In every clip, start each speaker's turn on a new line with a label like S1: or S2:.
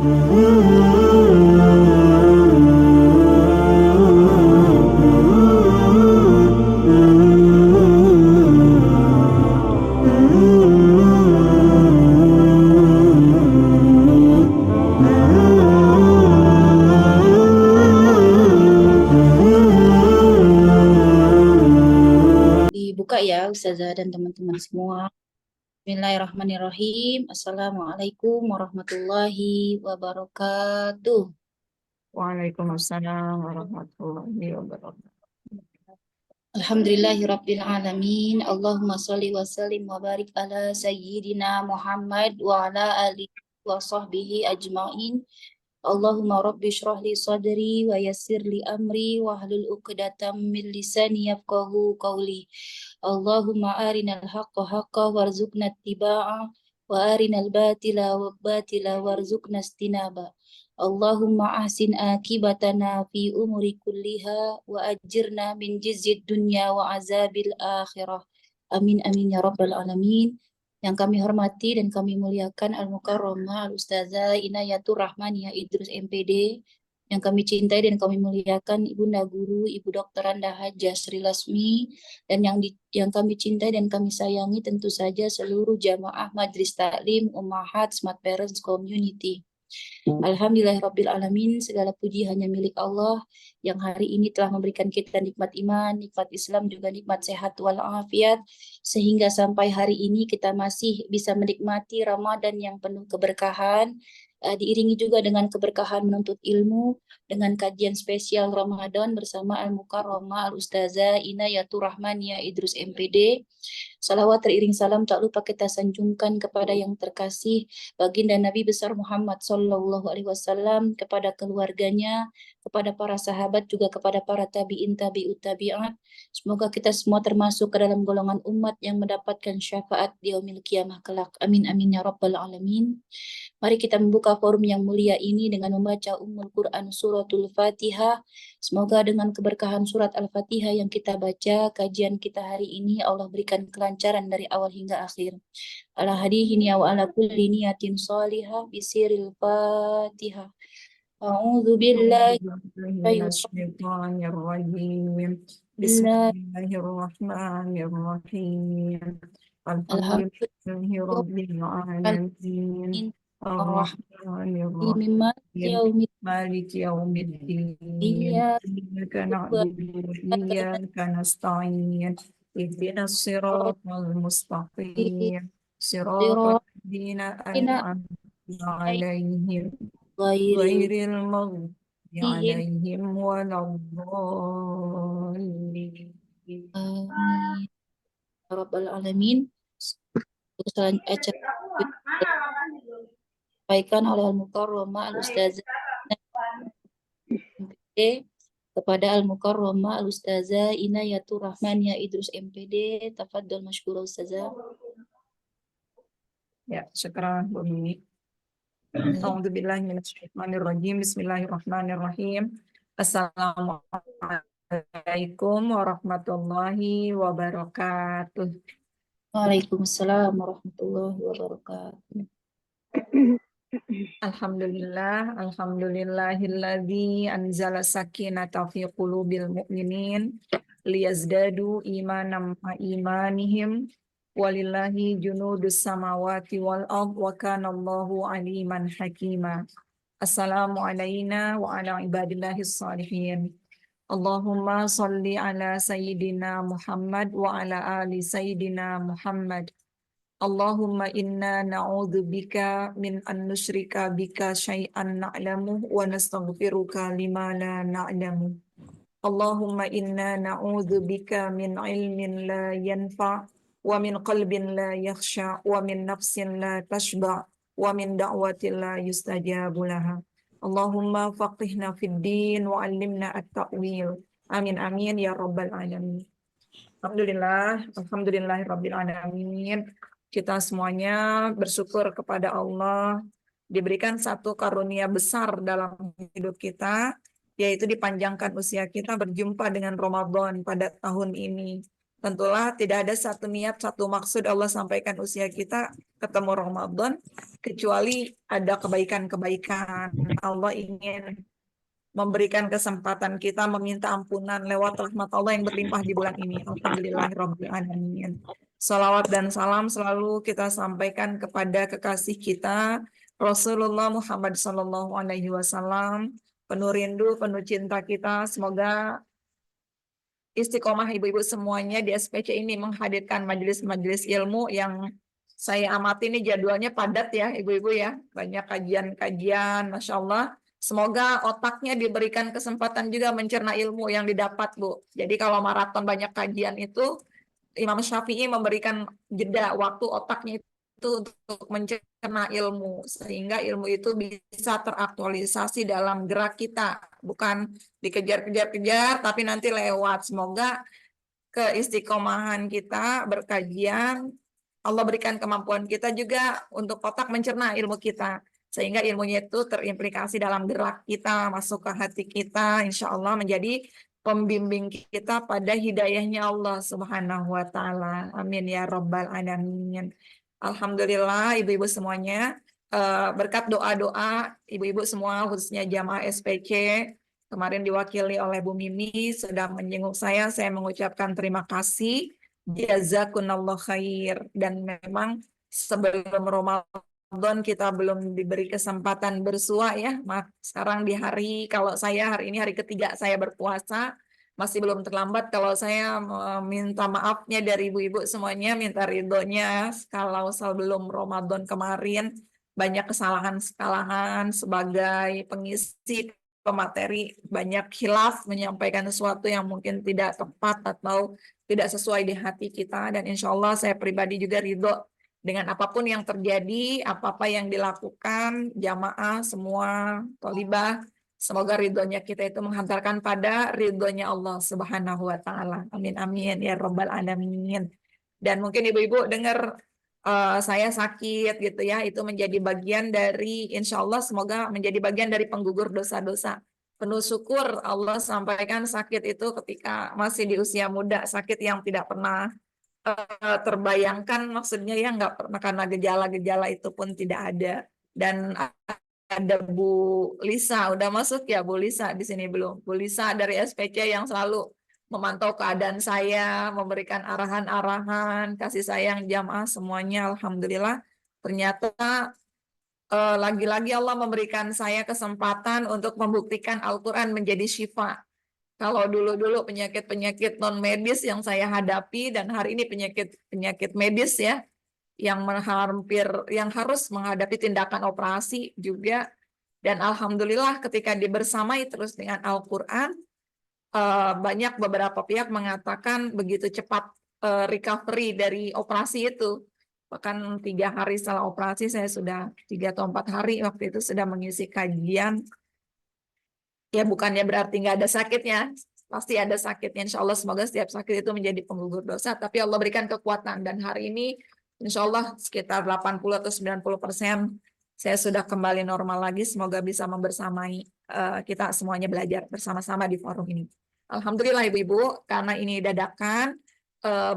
S1: Dibuka ya Ustazah dan teman-teman semua. Bismillahirrahmanirrahim. Assalamualaikum warahmatullahi wabarakatuh.
S2: Waalaikumsalam warahmatullahi wabarakatuh.
S1: Alhamdulillahirabbil alamin. Allahumma shalli wa sallim wa barik ala sayyidina Muhammad wa ala alihi wa sahbihi ajmain. Allahumma rabbi shrah li sadri wa yassir li amri wa hlul 'uqdatam min lisani yafqahu qawli. Allahumma arinal haqqa haqqa warzuqna ittiba'ah wa arinal batila batila warzuqna istinaba. Allahumma ahsin akibatana fi umuri kulliha wa ajirna min jizyid dunya wa azabil akhirah. Amin amin ya rabbal alamin. Yang kami hormati dan kami muliakan Al-Mukarramah Al-Ustazah Inayatur Rahmaniah Idrus MPD, yang kami cintai dan kami muliakan Ibunda Guru Ibu Dr. Randa Hajah Sri Lasmi, dan yang kami cintai dan kami sayangi tentu saja seluruh jamaah Majelis Taklim Ummahat Smart Parents Community. Alhamdulillahirabbil alamin, segala puji hanya milik Allah yang hari ini telah memberikan kita nikmat iman, nikmat Islam, juga nikmat sehat walafiat, sehingga sampai hari ini kita masih bisa menikmati Ramadan yang penuh keberkahan, diiringi juga dengan keberkahan menuntut ilmu dengan kajian spesial Ramadan bersama Al-Mukarramah Al-Ustazah Inayatur Rahmaniah Idrus MPD. Salawat teriring salam tak lupa kita sanjungkan kepada yang terkasih baginda Nabi besar Muhammad Sallallahu Alaihi Wasallam, kepada keluarganya, kepada para sahabat, juga kepada para tabiin tabiut tabiat. Semoga kita semua termasuk ke dalam golongan umat yang mendapatkan syafaat di yaumil qiyamah kelak. Amin amin ya rabbal alamin. Mari kita membuka forum yang mulia ini dengan membaca Ummul Quran Suratul Fatihah. Semoga dengan keberkahan surat Al-Fatihah yang kita baca, kajian kita hari ini Allah berikan kelancaran dari awal hingga akhir. Ala hadihi wa ala kulli niyatin salihah bisiril Fatihah. A'udzu billahi
S2: Minasyaitonirrajim. Bismillahirrahmanirrahim. Alhamdulillahi rabbil alamin. Ar-Rahmanir-Rahim. Maliki yaumiddin. Iyyaka na'budu wa iyyaka nasta'in. Ihdinas siratal mustaqim. Siratal ladzina an'amta 'alaihim ghairil maghdubi 'alaihim waladdallin.
S1: Amin. Ya Rabbal Alamin. Disampaikan oleh Al-Mukarramah Al-Ustazah kepada Al-Mukarramah Al-Ustazah Inayatur Rahmaniah Idrus MPD. Tafadhol masykurah Ustazah.
S2: Ya, syukran Bu Mimi. A'udzubillahi minasyaitonirrajim. Bismillahirrahmanirrahim. Assalamualaikum warahmatullahi wabarakatuh.
S1: Waalaikumsalam warahmatullahi wabarakatuh.
S2: Alhamdulillahilladzi anzala sakinata fi qulubil mu'minin liyazdadu imanam ma imanihim walillahi junudus samawati wal ard wa kana Allahu aliman hakima. Assalamu alayna wa ala ibadillahis salihin. Allahumma salli ala sayyidina Muhammad wa ala ali sayyidina Muhammad. Allahumma inna na'udzubika min an nusyrika bika syai'an na'lamu wa nastaghfiruka lima la na'lamu. Allahumma inna na'udzubika min ilmin la yanfa' wa min qalbin la yakhsha wa min nafsin la tashba' wa min da'watin la yustajabu laha. Allahumma faqihna fid din wa 'allimna at-ta'wil. Amin amin ya rabbal alamin. Alhamdulillahirabbil alamin. Kita semuanya bersyukur kepada Allah diberikan satu karunia besar dalam hidup kita, yaitu dipanjangkan usia kita berjumpa dengan Ramadan pada tahun ini. Tentulah tidak ada satu niat, satu maksud Allah sampaikan usia kita ketemu Ramadan, kecuali ada kebaikan-kebaikan. Allah ingin memberikan kesempatan kita meminta ampunan lewat rahmat Allah yang berlimpah di bulan ini. Alhamdulillahirabbil alamin. Salawat dan salam selalu kita sampaikan kepada kekasih kita Rasulullah Muhammad Sallallahu Alaihi Wasallam, penuh rindu, penuh cinta kita. Semoga istiqomah ibu-ibu semuanya di SPC ini menghadirkan majelis-majelis ilmu yang saya amati ini jadwalnya padat ya ibu-ibu ya. Banyak kajian-kajian, Masya Allah. Semoga otaknya diberikan kesempatan juga mencerna ilmu yang didapat, Bu. Jadi kalau maraton banyak kajian itu, Imam Syafi'i memberikan jeda waktu otaknya itu untuk mencerna ilmu. Sehingga ilmu itu bisa teraktualisasi dalam gerak kita. Bukan dikejar-kejar-kejar, tapi nanti lewat. Semoga keistiqomahan kita berkajian, Allah berikan kemampuan kita juga untuk otak mencerna ilmu kita. Sehingga ilmunya itu terimplikasi dalam gerak kita, masuk ke hati kita, insya Allah menjadi pembimbing kita pada hidayahnya Allah Subhanahu wa Ta'ala. Amin ya Rabbal Alamin. Alhamdulillah, ibu-ibu semuanya, berkat doa-doa ibu-ibu semua, khususnya jamaah SPC, kemarin diwakili oleh Bu Mimi, sedang menjenguk saya mengucapkan terima kasih. Jazakunallah khair. Dan memang sebelum Ramadan kita belum diberi kesempatan bersua ya. Sekarang di hari, kalau saya hari ini hari ketiga saya berpuasa, masih belum terlambat kalau saya minta maafnya dari ibu-ibu semuanya, minta ridhonya kalau sebelum Ramadan kemarin banyak kesalahan-kesalahan sebagai pengisi pemateri, banyak khilaf menyampaikan sesuatu yang mungkin tidak tepat atau tidak sesuai di hati kita, dan insya Allah saya pribadi juga ridho dengan apapun yang terjadi, apa-apa yang dilakukan jamaah semua tolibah, semoga ridhonya kita itu menghantarkan pada ridhonya Allah Subhanahu wa Ta'ala. Amin amin ya Rabbal Alamin. Dan mungkin ibu-ibu dengar saya sakit gitu ya, itu menjadi bagian dari, insya Allah semoga menjadi bagian dari penggugur dosa-dosa. Penuh syukur Allah sampaikan sakit itu ketika masih di usia muda, sakit yang tidak pernah terbayangkan, maksudnya ya nggak pernah, karena gejala-gejala itu pun tidak ada. Dan ada Bu Lisa, udah masuk ya Bu Lisa di sini belum? Bu Lisa dari SPC yang selalu memantau keadaan saya, memberikan arahan-arahan, kasih sayang jamaah semuanya. Alhamdulillah, ternyata lagi-lagi Allah memberikan saya kesempatan untuk membuktikan Al-Quran menjadi syifa. Kalau dulu-dulu penyakit-penyakit non medis yang saya hadapi, dan hari ini penyakit-penyakit medis ya, yang hampir yang harus menghadapi tindakan operasi juga. Dan alhamdulillah ketika dibersamai terus dengan Al-Quran, banyak beberapa pihak mengatakan begitu cepat recovery dari operasi itu. Bahkan 3 hari setelah operasi, saya sudah 3 atau 4 hari waktu itu sudah mengisi kajian. Ya bukannya berarti nggak ada sakitnya, pasti ada sakitnya. Insya Allah semoga setiap sakit itu menjadi penggugur dosa, tapi Allah berikan kekuatan. Dan hari ini insya Allah sekitar 80 atau 90% saya sudah kembali normal lagi. Semoga bisa membersamai kita semuanya belajar bersama-sama di forum ini. Alhamdulillah ibu-ibu, karena ini dadakan,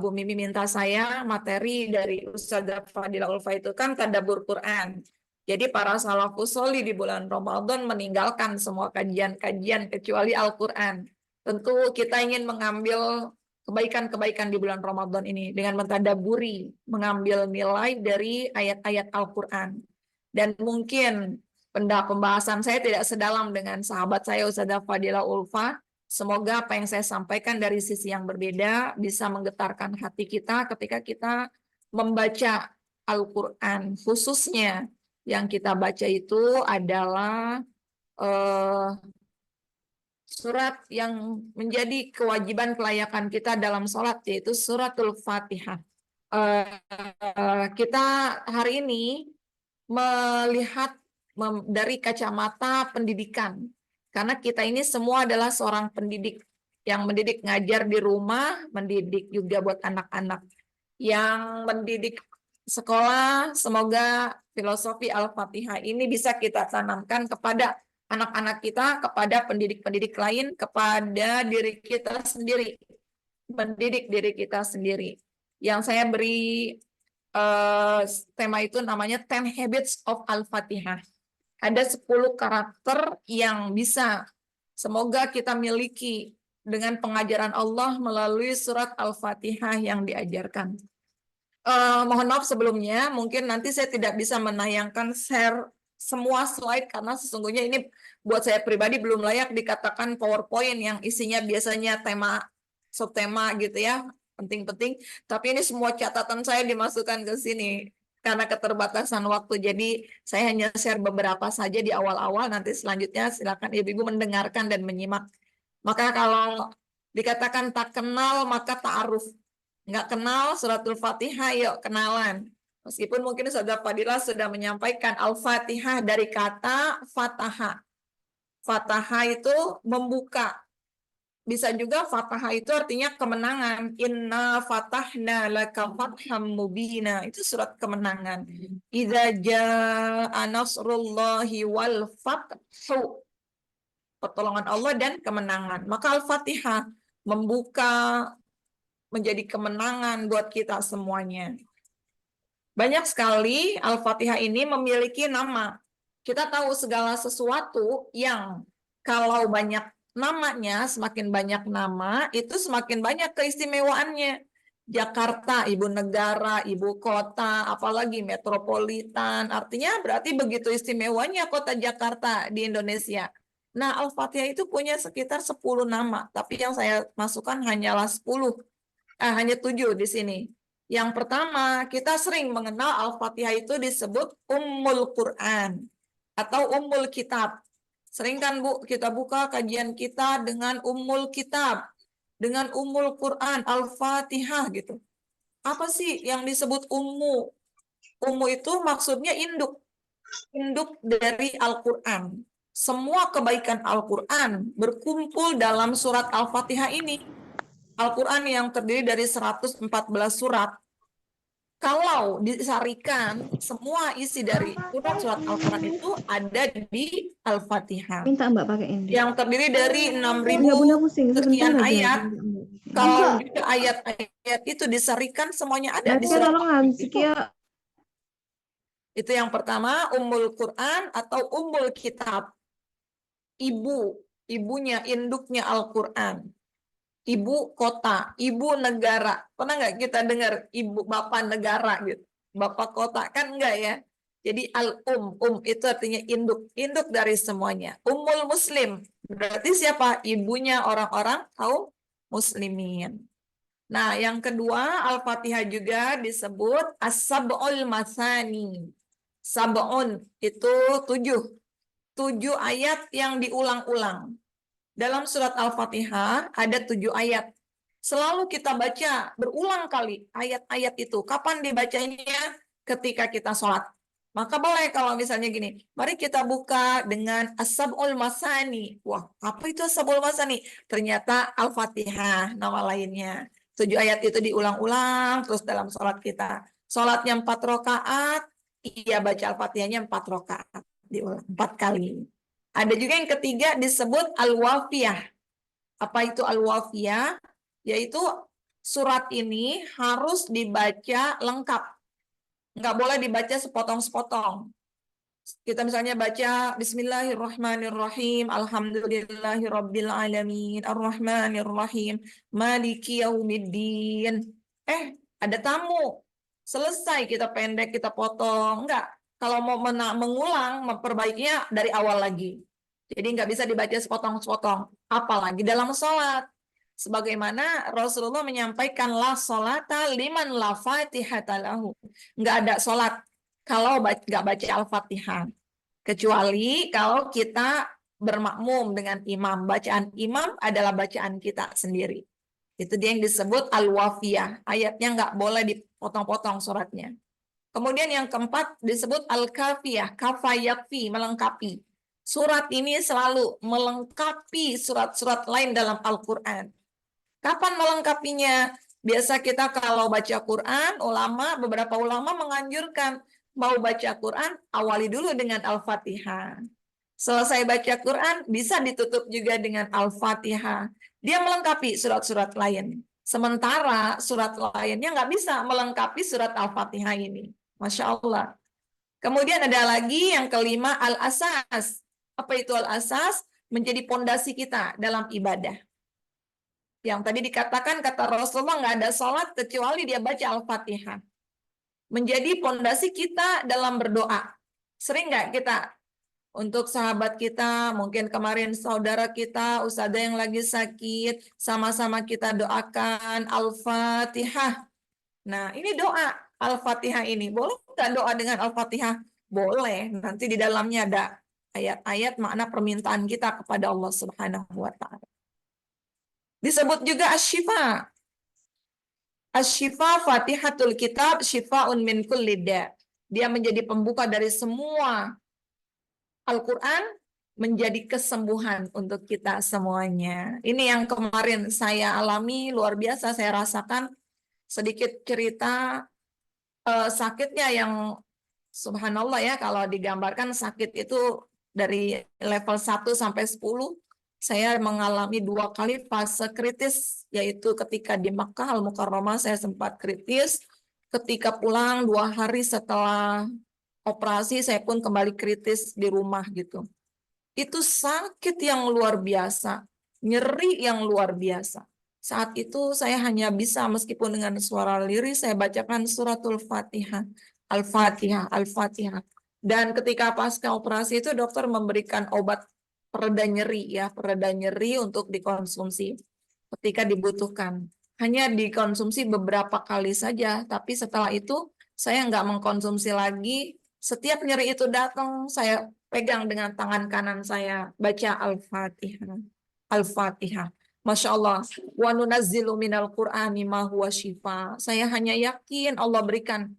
S2: Bu Mimi minta saya materi dari Ustazah Fadila Ulfa itu kan tadabbur Quran. Jadi para salafus sholih di bulan Ramadan meninggalkan semua kajian-kajian kecuali Al-Quran. Tentu kita ingin mengambil kebaikan-kebaikan di bulan Ramadan ini dengan mentadaburi, mengambil nilai dari ayat-ayat Al-Quran. Dan mungkin pembahasan saya tidak sedalam dengan sahabat saya Ustazah Fadila Ulfa. Semoga apa yang saya sampaikan dari sisi yang berbeda bisa menggetarkan hati kita ketika kita membaca Al-Quran, khususnya yang kita baca itu adalah surat yang menjadi kewajiban kelayakan kita dalam sholat, yaitu suratul Fatihah. Kita hari ini melihat dari kacamata pendidikan, karena kita ini semua adalah seorang pendidik yang mendidik ngajar di rumah, mendidik juga buat anak-anak yang mendidik sekolah. Semoga filosofi Al-Fatihah ini bisa kita tanamkan kepada anak-anak kita, kepada pendidik-pendidik lain, kepada diri kita sendiri. mendidik diri kita sendiri. Yang saya beri tema itu namanya 10 Habits of Al-Fatihah. Ada 10 karakter yang bisa semoga kita miliki dengan pengajaran Allah melalui surat Al-Fatihah yang diajarkan. Mohon maaf sebelumnya, mungkin nanti saya tidak bisa menayangkan share semua slide karena sesungguhnya ini buat saya pribadi belum layak dikatakan PowerPoint yang isinya biasanya tema, subtema gitu ya, penting-penting. Tapi ini semua catatan saya dimasukkan ke sini karena keterbatasan waktu. Jadi saya hanya share beberapa saja di awal-awal, nanti selanjutnya silakan ibu-ibu mendengarkan dan menyimak. Maka kalau dikatakan tak kenal maka ta'aruf. Nggak kenal suratul Fatihah, yuk kenalan. Meskipun mungkin Saudara Fadilah sudah menyampaikan Al-Fatihah dari kata Fataha. Fataha itu membuka. Bisa juga Fataha itu artinya kemenangan. Inna fatahna laka fatham mubina. Itu surat kemenangan. Idza jaa nasrullahi wal fathu. Pertolongan Allah dan kemenangan. Maka Al-Fatihah membuka menjadi kemenangan buat kita semuanya. Banyak sekali Al-Fatihah ini memiliki nama. Kita tahu segala sesuatu yang kalau banyak namanya, semakin banyak nama, itu semakin banyak keistimewaannya. Jakarta, ibu negara, ibu kota, apalagi metropolitan. Artinya berarti begitu istimewanya kota Jakarta di Indonesia. Nah, Al-Fatihah itu punya sekitar 10 nama, tapi yang saya masukkan hanyalah 10. Hanya 7 di sini. Yang pertama, kita sering mengenal Al-Fatihah itu disebut Ummul Quran atau Ummul Kitab. Sering kan Bu, kita buka kajian kita dengan Ummul Kitab, dengan Ummul Quran, Al-Fatihah gitu. Apa sih yang disebut Ummu? Ummu itu maksudnya induk. Induk dari Al-Quran. Semua kebaikan Al-Quran berkumpul dalam surat Al-Fatihah ini. Al-Quran yang terdiri dari 114 surat, kalau disarikan semua isi dari surat Al-Quran itu ada di Al-Fatihah.
S3: Minta Mbak pakein.
S2: Yang terdiri dari 6.000
S3: Enggak, Bunda pusing
S2: sekian
S3: sebentar aja.
S2: ayat.
S3: Enggak.
S2: Kalau ayat-ayat itu disarikan semuanya ada di
S3: Mbak
S2: surat
S3: tolong
S2: Al-Quran.
S3: sekia.
S2: Itu yang pertama, Ummul Quran atau Ummul Kitab. Ibunya, induknya Al-Quran. Ibu kota, ibu negara. Pernah nggak kita dengar ibu bapak negara gitu? Bapak kota kan enggak ya? Jadi itu artinya induk, induk dari semuanya. Ummul Muslim, berarti siapa? Ibunya orang-orang kaum muslimin. Nah, yang kedua, Al-Fatihah juga disebut As-Sab'ul Masani. Sab'un itu 7. 7 ayat yang diulang-ulang. Dalam surat Al-Fatihah ada 7 ayat. Selalu kita baca berulang kali ayat-ayat itu. Kapan dibacanya? Ketika kita sholat. Maka boleh kalau misalnya gini, mari kita buka dengan As-Sab'ul Masani. Wah, apa itu As-Sab'ul Masani? Ternyata Al-Fatihah nama lainnya. 7 ayat itu diulang-ulang terus dalam sholat kita. Sholatnya 4 rakaat, iya baca Al-Fatihahnya 4 rakaat. Diulang 4 kali. Ada juga yang ketiga disebut Al-Wafiyah. Apa itu Al-Wafiyah? Yaitu surat ini harus dibaca lengkap. Nggak boleh dibaca sepotong-sepotong. Kita misalnya baca Bismillahirrahmanirrahim, Alhamdulillahirrabbilalamin, Ar-Rahmanirrahim, Maliki Yaumiddin. Ada tamu. Selesai kita pendek, kita potong. Enggak. Kalau mau mengulang, memperbaikinya dari awal lagi. Jadi nggak bisa dibaca sepotong-sepotong. Apalagi dalam sholat. Sebagaimana Rasulullah menyampaikan, la sholata liman la fatihata lahu. Nggak ada sholat kalau nggak baca Al-Fatihah. Kecuali kalau kita bermakmum dengan imam. Bacaan imam adalah bacaan kita sendiri. Itu dia yang disebut Al-Wafiyah. Ayatnya nggak boleh dipotong-potong suratnya. Kemudian yang keempat disebut Al-Kafiyah. Kafayakfi, melengkapi. Surat ini selalu melengkapi surat-surat lain dalam Al-Quran. Kapan melengkapinya? Biasa kita kalau baca Quran, beberapa ulama menganjurkan mau baca Quran, awali dulu dengan Al-Fatihah. Selesai baca Quran, bisa ditutup juga dengan Al-Fatihah. Dia melengkapi surat-surat lain. Sementara surat lainnya nggak bisa melengkapi surat Al-Fatihah ini. Masya Allah. Kemudian ada lagi yang kelima, al-asas. Apa itu al-asas? Menjadi pondasi kita dalam ibadah. Yang tadi dikatakan, kata Rasulullah, nggak ada sholat kecuali dia baca Al-Fatihah. Menjadi pondasi kita dalam berdoa. Sering nggak kita untuk sahabat kita, mungkin kemarin saudara kita, ustazah yang lagi sakit, sama-sama kita doakan Al-Fatihah. Nah, ini doa Al-Fatihah ini. Boleh nggak doa dengan Al-Fatihah? Boleh. Nanti di dalamnya ada ayat-ayat makna permintaan kita kepada Allah Subhanahu wa Ta'ala. Disebut juga asy-syifa. Asy-syifa Fatihatul Kitab syifa'un min kulli da'. Dia menjadi pembuka dari semua Al-Quran, menjadi kesembuhan untuk kita semuanya. Ini yang kemarin saya alami, luar biasa saya rasakan. Sedikit cerita sakitnya yang subhanallah ya, kalau digambarkan sakit itu dari level 1 sampai 10, saya mengalami 2 kali fase kritis, yaitu ketika di Makkah Al-Mukarramah saya sempat kritis, ketika pulang 2 hari setelah operasi saya pun kembali kritis di rumah gitu. Itu sakit yang luar biasa, nyeri yang luar biasa. Saat itu saya hanya bisa, meskipun dengan suara lirih, saya bacakan suratul Fatihah, Al-Fatihah, Al-Fatihah. Dan ketika pasca operasi itu dokter memberikan obat pereda nyeri ya, pereda nyeri untuk dikonsumsi ketika dibutuhkan. Hanya dikonsumsi beberapa kali saja, tapi setelah itu saya nggak mengkonsumsi lagi. Setiap nyeri itu datang, saya pegang dengan tangan kanan saya, baca Al-Fatihah. Al-Fatihah. Masya Allah. Wa nunazzilu minal Qur'ani ma huwa syifa. Saya hanya yakin Allah berikan.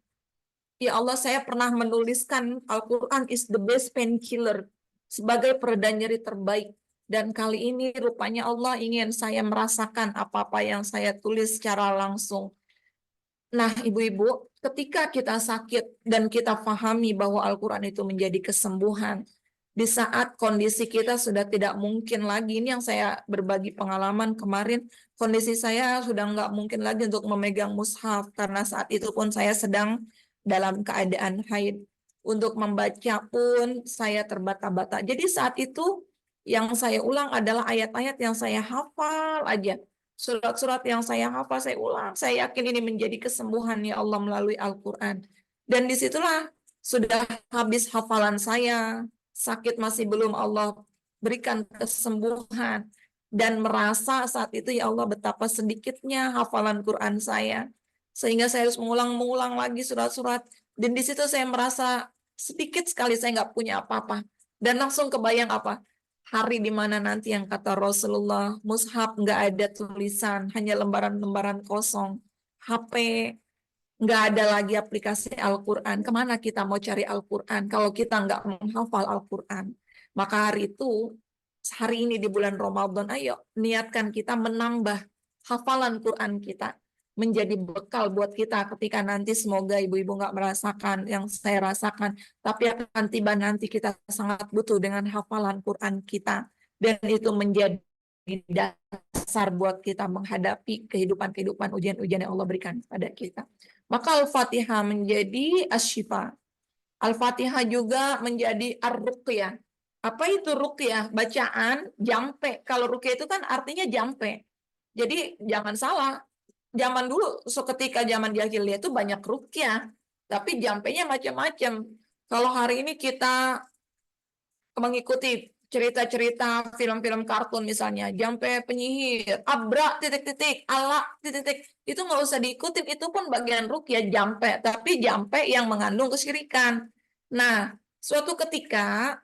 S2: Ya Allah, saya pernah menuliskan Al-Quran is the best painkiller, sebagai pereda nyeri terbaik. Dan kali ini rupanya Allah ingin saya merasakan apa-apa yang saya tulis secara langsung. Nah, ibu-ibu, ketika kita sakit dan kita pahami bahwa Al-Quran itu menjadi kesembuhan, di saat kondisi kita sudah tidak mungkin lagi, ini yang saya berbagi pengalaman kemarin, kondisi saya sudah nggak mungkin lagi untuk memegang mushaf, karena saat itu pun saya sedang dalam keadaan haid. Untuk membaca pun saya terbata-bata. Jadi saat itu yang saya ulang adalah ayat-ayat yang saya hafal aja. Surat-surat yang saya hafal, saya ulang. Saya yakin ini menjadi kesembuhan ya Allah melalui Al-Quran. Dan disitulah sudah habis hafalan saya. Sakit masih belum Allah berikan kesembuhan. Dan merasa saat itu ya Allah betapa sedikitnya hafalan Quran saya. Sehingga saya harus mengulang-mengulang lagi surat-surat. Dan di situ saya merasa sedikit sekali saya nggak punya apa-apa. Dan langsung kebayang apa? Hari di mana nanti yang kata Rasulullah, mushaf nggak ada tulisan, hanya lembaran-lembaran kosong. HP nggak ada lagi aplikasi Al-Quran. Kemana kita mau cari Al-Quran kalau kita nggak menghafal Al-Quran? Maka hari itu, hari ini di bulan Ramadan, ayo niatkan kita menambah hafalan Quran kita, menjadi bekal buat kita ketika nanti semoga ibu-ibu nggak merasakan yang saya rasakan, tapi akan tiba nanti kita sangat butuh dengan hafalan Quran kita, dan itu menjadi dasar buat kita menghadapi kehidupan-kehidupan ujian-ujian yang Allah berikan pada kita. Maka Al-Fatihah menjadi asy-syifa. Al-Fatihah juga menjadi ar-ruqyah. Apa itu ruqyah? Bacaan jampe. Kalau ruqyah itu kan artinya jampe. Jadi jangan salah. Zaman dulu, ketika zaman jahiliyah itu banyak ruqyah, tapi jampenya macam-macam. Kalau hari ini kita mengikuti cerita-cerita film-film kartun misalnya, jampe penyihir, abra titik-titik, ala titik-titik, itu nggak usah diikuti, itu pun bagian ruqyah jampe, tapi jampe yang mengandung kesyirikan. Nah, suatu ketika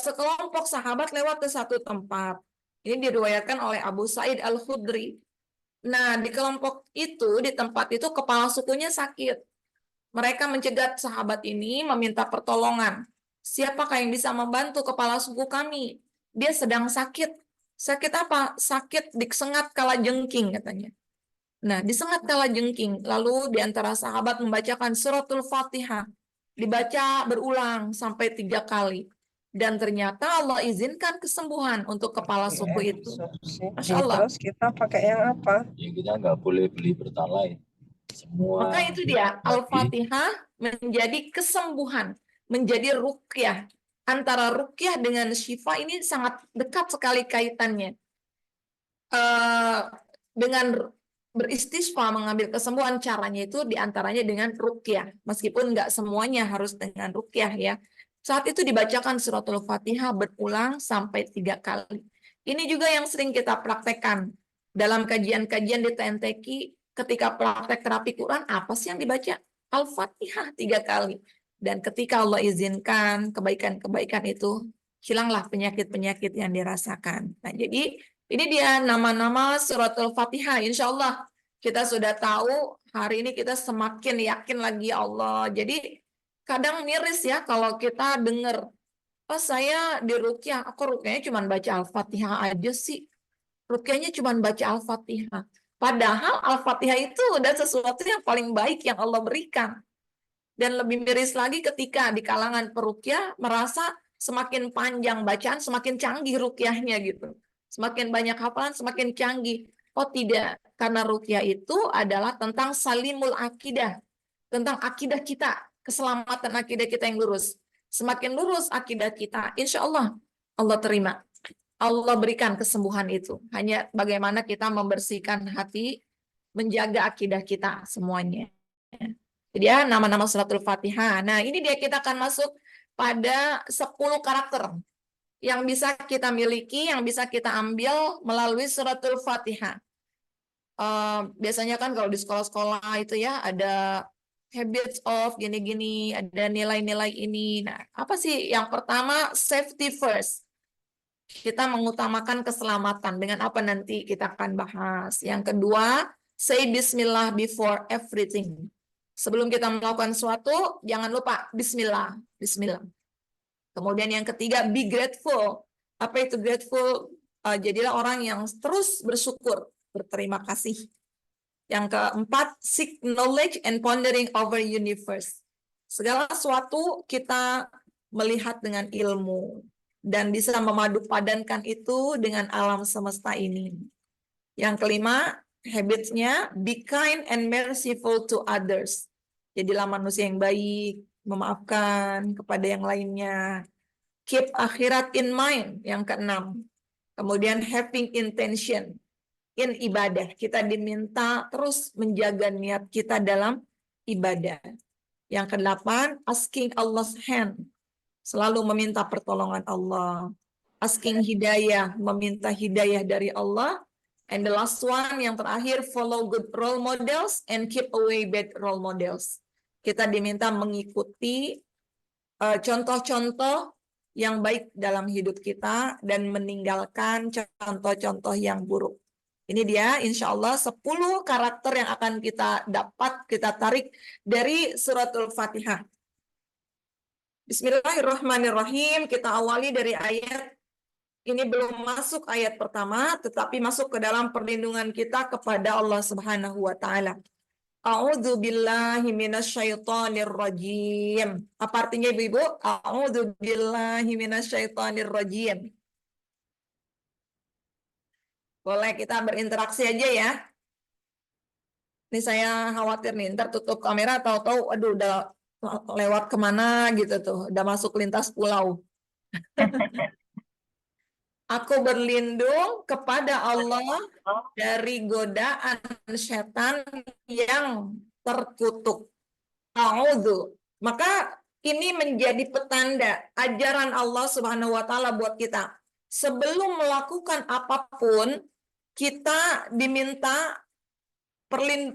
S2: sekelompok sahabat lewat ke satu tempat. Ini diriwayatkan oleh Abu Sa'id Al-Khudri. Nah, di kelompok itu, di tempat itu, kepala sukunya sakit. Mereka mencegat sahabat ini, meminta pertolongan. Siapakah yang bisa membantu kepala suku kami? Dia sedang sakit. Sakit apa? Sakit disengat kalajengking katanya. Nah, disengat kalajengking. Lalu di antara sahabat membacakan suratul Fatihah. Dibaca berulang sampai 3 kali. Dan ternyata Allah izinkan kesembuhan untuk kepala suku itu. Masya Allah.
S3: Terus kita pakai yang apa?
S4: Ya kita nggak boleh beli pertalite. Semua
S2: Maka itu dia, Al-Fatihah menjadi kesembuhan, menjadi ruqyah. Antara ruqyah dengan syifa ini sangat dekat sekali kaitannya. Dengan beristisqa mengambil kesembuhan, caranya itu diantaranya dengan ruqyah. Meskipun nggak semuanya harus dengan ruqyah ya. Saat itu dibacakan suratul Fatihah berulang sampai 3 kali. Ini juga yang sering kita praktekkan dalam kajian-kajian di TNTQ. Ketika praktek terapi Quran, apa sih yang dibaca? Al-Fatihah 3 kali. Dan ketika Allah izinkan kebaikan-kebaikan itu, hilanglah penyakit-penyakit yang dirasakan. Nah, jadi ini dia nama-nama suratul Fatihah. Insya Allah kita sudah tahu, hari ini kita semakin yakin lagi ya Allah. Jadi kadang miris ya kalau kita dengar, oh saya di ruqyah, aku ruqyahnya cuma baca Al-Fatihah aja sih. Ruqyahnya cuma baca Al-Fatihah. Padahal Al-Fatihah itu udah sesuatu yang paling baik yang Allah berikan. Dan lebih miris lagi ketika di kalangan peruqyah merasa semakin panjang bacaan, semakin canggih ruqyahnya gitu. Semakin banyak hafalan, semakin canggih. Oh tidak, karena ruqyah itu adalah tentang salimul akidah. Tentang akidah kita, keselamatan akidah kita yang lurus. Semakin lurus akidah kita, insya Allah Allah terima. Allah berikan kesembuhan itu. Hanya bagaimana kita membersihkan hati, menjaga akidah kita semuanya. Jadi ya, nama-nama suratul Fatihah. Nah, ini dia kita akan masuk pada 10 karakter yang bisa kita miliki, yang bisa kita ambil melalui suratul Fatihah. Biasanya kan kalau di sekolah-sekolah itu ya ada habits of gini-gini, ada nilai-nilai ini. Nah, apa sih? Yang pertama, safety first. Kita mengutamakan keselamatan. Dengan apa nanti kita akan bahas. Yang kedua, say bismillah before everything. Sebelum kita melakukan sesuatu, jangan lupa bismillah. Bismillah. Kemudian yang ketiga, be grateful. Apa itu grateful? Jadilah orang yang terus bersyukur, berterima kasih. Yang keempat, seek knowledge and pondering over universe. Segala sesuatu kita melihat dengan ilmu dan bisa memadupadankan itu dengan alam semesta ini. Yang kelima, habits-nya be kind and merciful to others. Jadilah manusia yang baik, memaafkan kepada yang lainnya. Keep akhirat in mind, yang keenam. Kemudian having intention in ibadah. Kita diminta terus menjaga niat kita dalam ibadah. Yang kedelapan, asking Allah's hand. Selalu meminta pertolongan Allah. Asking hidayah, meminta hidayah dari Allah. And the last one, yang terakhir, follow good role models and keep away bad role models. Kita diminta mengikuti contoh-contoh yang baik dalam hidup kita dan meninggalkan contoh-contoh yang buruk. Ini dia, insya Allah 10 karakter yang akan kita dapat, kita tarik dari suratul Fatihah. Bismillahirrahmanirrahim. Kita awali dari ayat, ini belum masuk ayat pertama, tetapi masuk ke dalam perlindungan kita kepada Allah Subhanahu wa Ta'ala. A'udzu billahi minasyaitonir rajim. Apa artinya Ibu-ibu? A'udzu billahi minasyaitonir rajim. Boleh kita berinteraksi aja ya. Ini saya khawatir nih, ntar tutup kamera tahu-tahu aduh udah lewat kemana gitu tuh, udah masuk lintas pulau. Aku berlindung kepada Allah dari godaan setan yang terkutuk. A'udzu. Maka ini menjadi petanda ajaran Allah Subhanahu wa Ta'ala buat kita. Sebelum melakukan apapun, kita diminta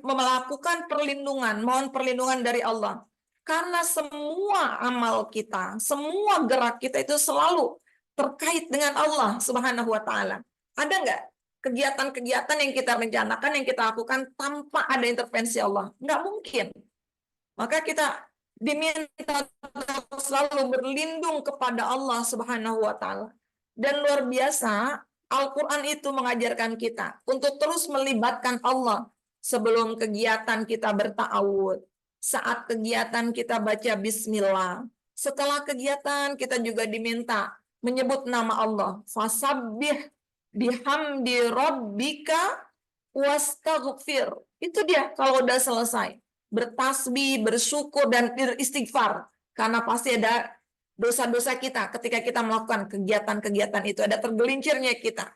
S2: melakukan perlindungan, mohon perlindungan dari Allah. Karena semua amal kita, semua gerak kita itu selalu terkait dengan Allah Subhanahu wa Ta'ala. Ada nggak kegiatan-kegiatan yang kita rencanakan, yang kita lakukan tanpa ada intervensi Allah? Nggak mungkin. Maka kita diminta selalu berlindung kepada Allah Subhanahu wa Ta'ala. Dan luar biasa, Al-Quran itu mengajarkan kita untuk terus melibatkan Allah sebelum kegiatan kita berta'awud. Saat kegiatan kita baca bismillah. Setelah kegiatan kita juga diminta menyebut nama Allah. Fasabbih bihamdi rabbika wastaghfir. Itu dia kalau udah selesai. Bertasbih, bersyukur, dan beristighfar. Karena pasti ada dosa-dosa kita ketika kita melakukan kegiatan-kegiatan itu. Ada tergelincirnya kita.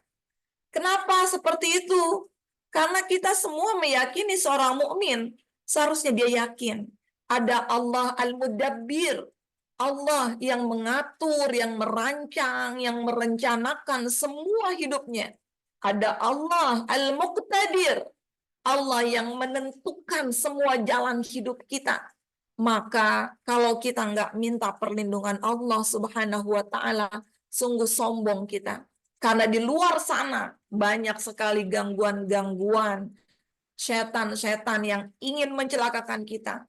S2: Kenapa seperti itu? Karena kita semua meyakini seorang mukmin seharusnya dia yakin ada Allah Al-Mudabbir, Allah yang mengatur, yang merancang, yang merencanakan semua hidupnya. Ada Allah Al-Muqtadir, Allah yang menentukan semua jalan hidup kita. Maka kalau kita nggak minta perlindungan Allah Subhanahu wa Ta'ala, sungguh sombong kita. Karena di luar sana banyak sekali gangguan-gangguan, setan-setan yang ingin mencelakakan kita.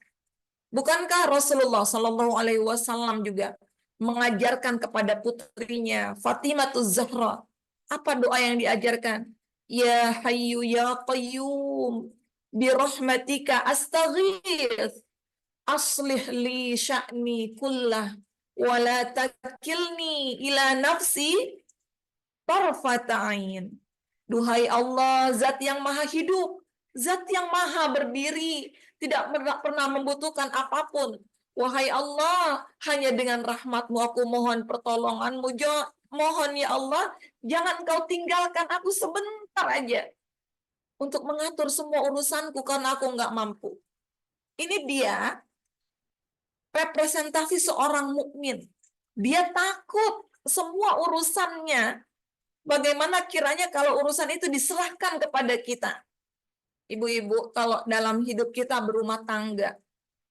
S2: Bukankah Rasulullah Shallallahu Alaihi Wasallam juga mengajarkan kepada putrinya Fatimah Zahra, apa doa yang diajarkan? Ya Hayyu Ya Qayyum birahmatika astaghith aslih li sya'ni kullah wa la takilni ila nafsi tarfata ain. Duhai Allah, zat yang maha hidup, zat yang maha berdiri, tidak pernah membutuhkan apapun. Wahai Allah, hanya dengan rahmat-Mu aku mohon pertolongan-Mu. Mohon ya Allah, jangan Kau tinggalkan aku sebentar aja untuk mengatur semua urusanku karena aku nggak mampu. Ini dia representasi seorang mukmin. Dia takut semua urusannya. Bagaimana kiranya kalau urusan itu diserahkan kepada kita? Ibu-ibu, kalau dalam hidup kita berumah tangga,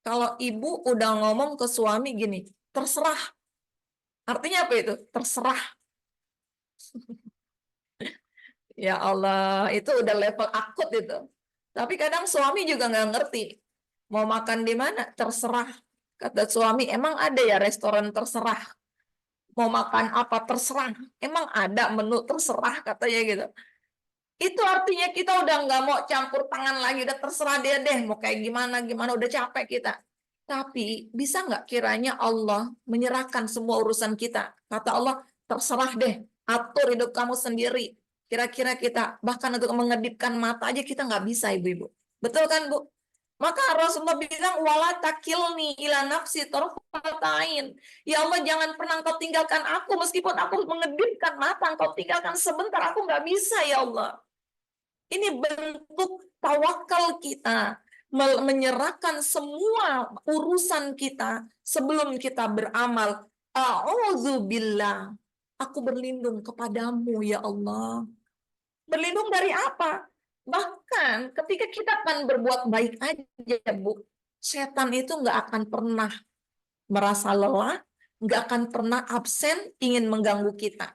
S2: kalau ibu udah ngomong ke suami gini, terserah. Artinya apa itu? Terserah. Ya Allah, itu udah level akut itu. Tapi kadang suami juga nggak ngerti. Mau makan di mana? Terserah. Kata suami, emang ada ya restoran terserah? Mau makan apa? Terserah. Emang ada menu terserah? Katanya gitu. Itu artinya kita udah nggak mau campur tangan lagi, udah terserah dia deh, mau kayak gimana, udah capek kita. Tapi bisa nggak kiranya Allah menyerahkan semua urusan kita? Kata Allah, terserah deh, atur hidup kamu sendiri. Kira-kira kita, bahkan untuk mengedipkan mata aja kita nggak bisa, ibu-ibu. Betul kan, Bu? Maka Rasulullah bilang, wala takilni ila nafsi tarfatain. Ya Allah, jangan pernah Engkau tinggalkan aku, meskipun aku mengedipkan mata, Engkau tinggalkan sebentar, aku nggak bisa, ya Allah. Ini bentuk tawakal kita, menyerahkan semua urusan kita sebelum kita beramal. A'udzubillah. Aku berlindung kepadamu, ya Allah. Berlindung dari apa? Bahkan ketika kita akan berbuat baik aja, Bu, setan itu nggak akan pernah merasa lelah, nggak akan pernah absen ingin mengganggu kita.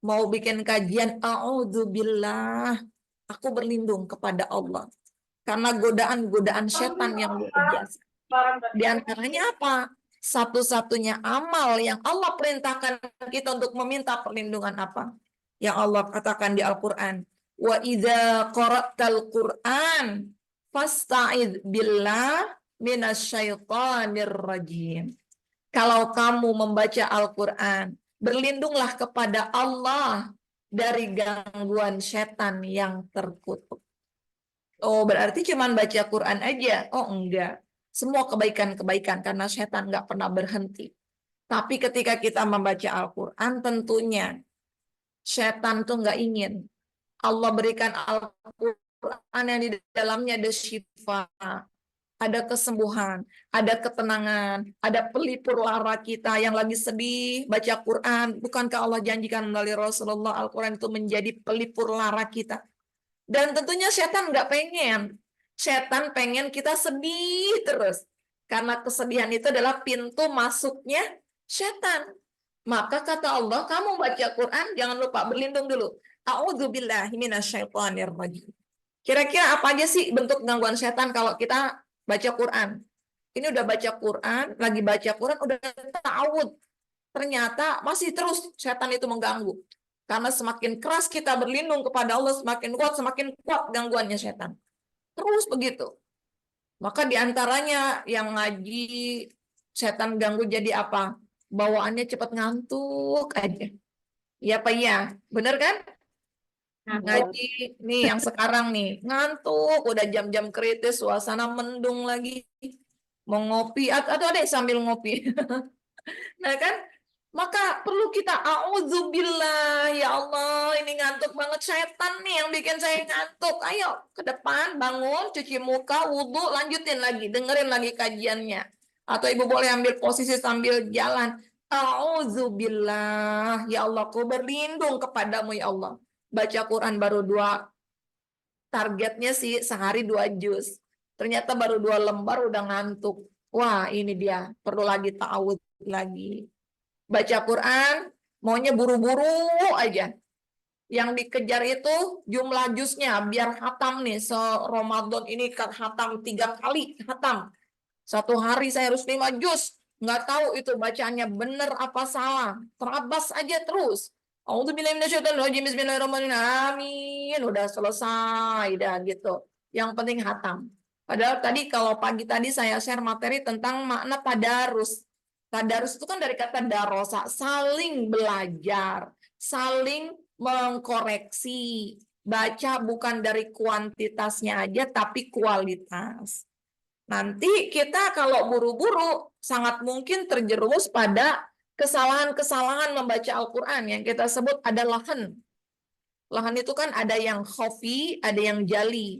S2: Mau bikin kajian, a'udzubillah, aku berlindung kepada Allah. Karena godaan-godaan setan yang luar biasa. Di antaranya apa? Satu-satunya amal yang Allah perintahkan kita untuk meminta perlindungan apa? Yang Allah katakan di Al-Quran. Wa idza qara'tal Qur'an fasta'idz billah minasyaitonir rajim. Kalau kamu membaca Al-Quran, berlindunglah kepada Allah dari gangguan setan yang terkutuk. Oh, berarti cuma baca Quran aja? Oh, enggak. Semua kebaikan-kebaikan karena setan enggak pernah berhenti. Tapi ketika kita membaca Al-Quran, tentunya setan tuh enggak ingin. Allah berikan Al-Quran yang di dalamnya ada syifa, ada kesembuhan, ada ketenangan, ada pelipur lara kita yang lagi sedih, baca Quran. Bukankah Allah janjikan melalui Rasulullah Al-Quran itu menjadi pelipur lara kita? Dan tentunya setan nggak pengen. Setan pengen kita sedih terus. Karena kesedihan itu adalah pintu masuknya setan. Maka kata Allah, kamu baca Quran, jangan lupa berlindung dulu. A'udzubillahi minasyaitonir rajim. Kira-kira apa aja sih bentuk gangguan setan kalau kita baca Quran? Ini udah baca Quran, lagi baca Quran, udah ta'awud. Ternyata masih terus setan itu mengganggu. Karena semakin keras kita berlindung kepada Allah, semakin kuat gangguannya setan. Terus begitu. Maka diantaranya yang ngaji setan ganggu jadi apa? Bawaannya cepat ngantuk aja. Iya apa iya? Bener kan? Ngaji nih yang sekarang nih ngantuk, udah jam-jam kritis, suasana mendung lagi, mau ngopi atau ada yang sambil ngopi. Nah kan, maka perlu kita auzubillah, ya Allah, ini ngantuk banget, setan nih yang bikin saya ngantuk. Ayo ke depan, bangun, cuci muka, wudhu, lanjutin lagi, dengerin lagi kajiannya. Atau ibu boleh ambil posisi sambil jalan. Auzubillah, ya Allah, aku berlindung kepadamu ya Allah. Baca Quran baru 2, targetnya sih sehari 2 juz. Ternyata baru 2 lembar udah ngantuk. Wah, ini dia, perlu lagi ta'awudz lagi. Baca Quran, maunya buru-buru aja. Yang dikejar itu jumlah juznya, biar hatam nih. Ramadan ini kan hatam 3 kali, hatam. 1 hari saya harus 5 juz. Nggak tahu itu bacaannya benar apa salah. Terabas aja terus. A'udzubillahiminasyaitonirrajim. Bismillahirrahmanirrahim. Amin. Udah selesai dah gitu. Yang penting hatam. Padahal tadi kalau pagi tadi saya share materi tentang makna tadarus. Tadarus itu kan dari kata darosa, saling belajar, saling mengkoreksi. Baca bukan dari kuantitasnya aja, tapi kualitas. Nanti kita kalau buru-buru sangat mungkin terjerumus pada kesalahan-kesalahan membaca Al-Quran yang kita sebut ada lahan. Lahan itu kan ada yang khafi, ada yang jali.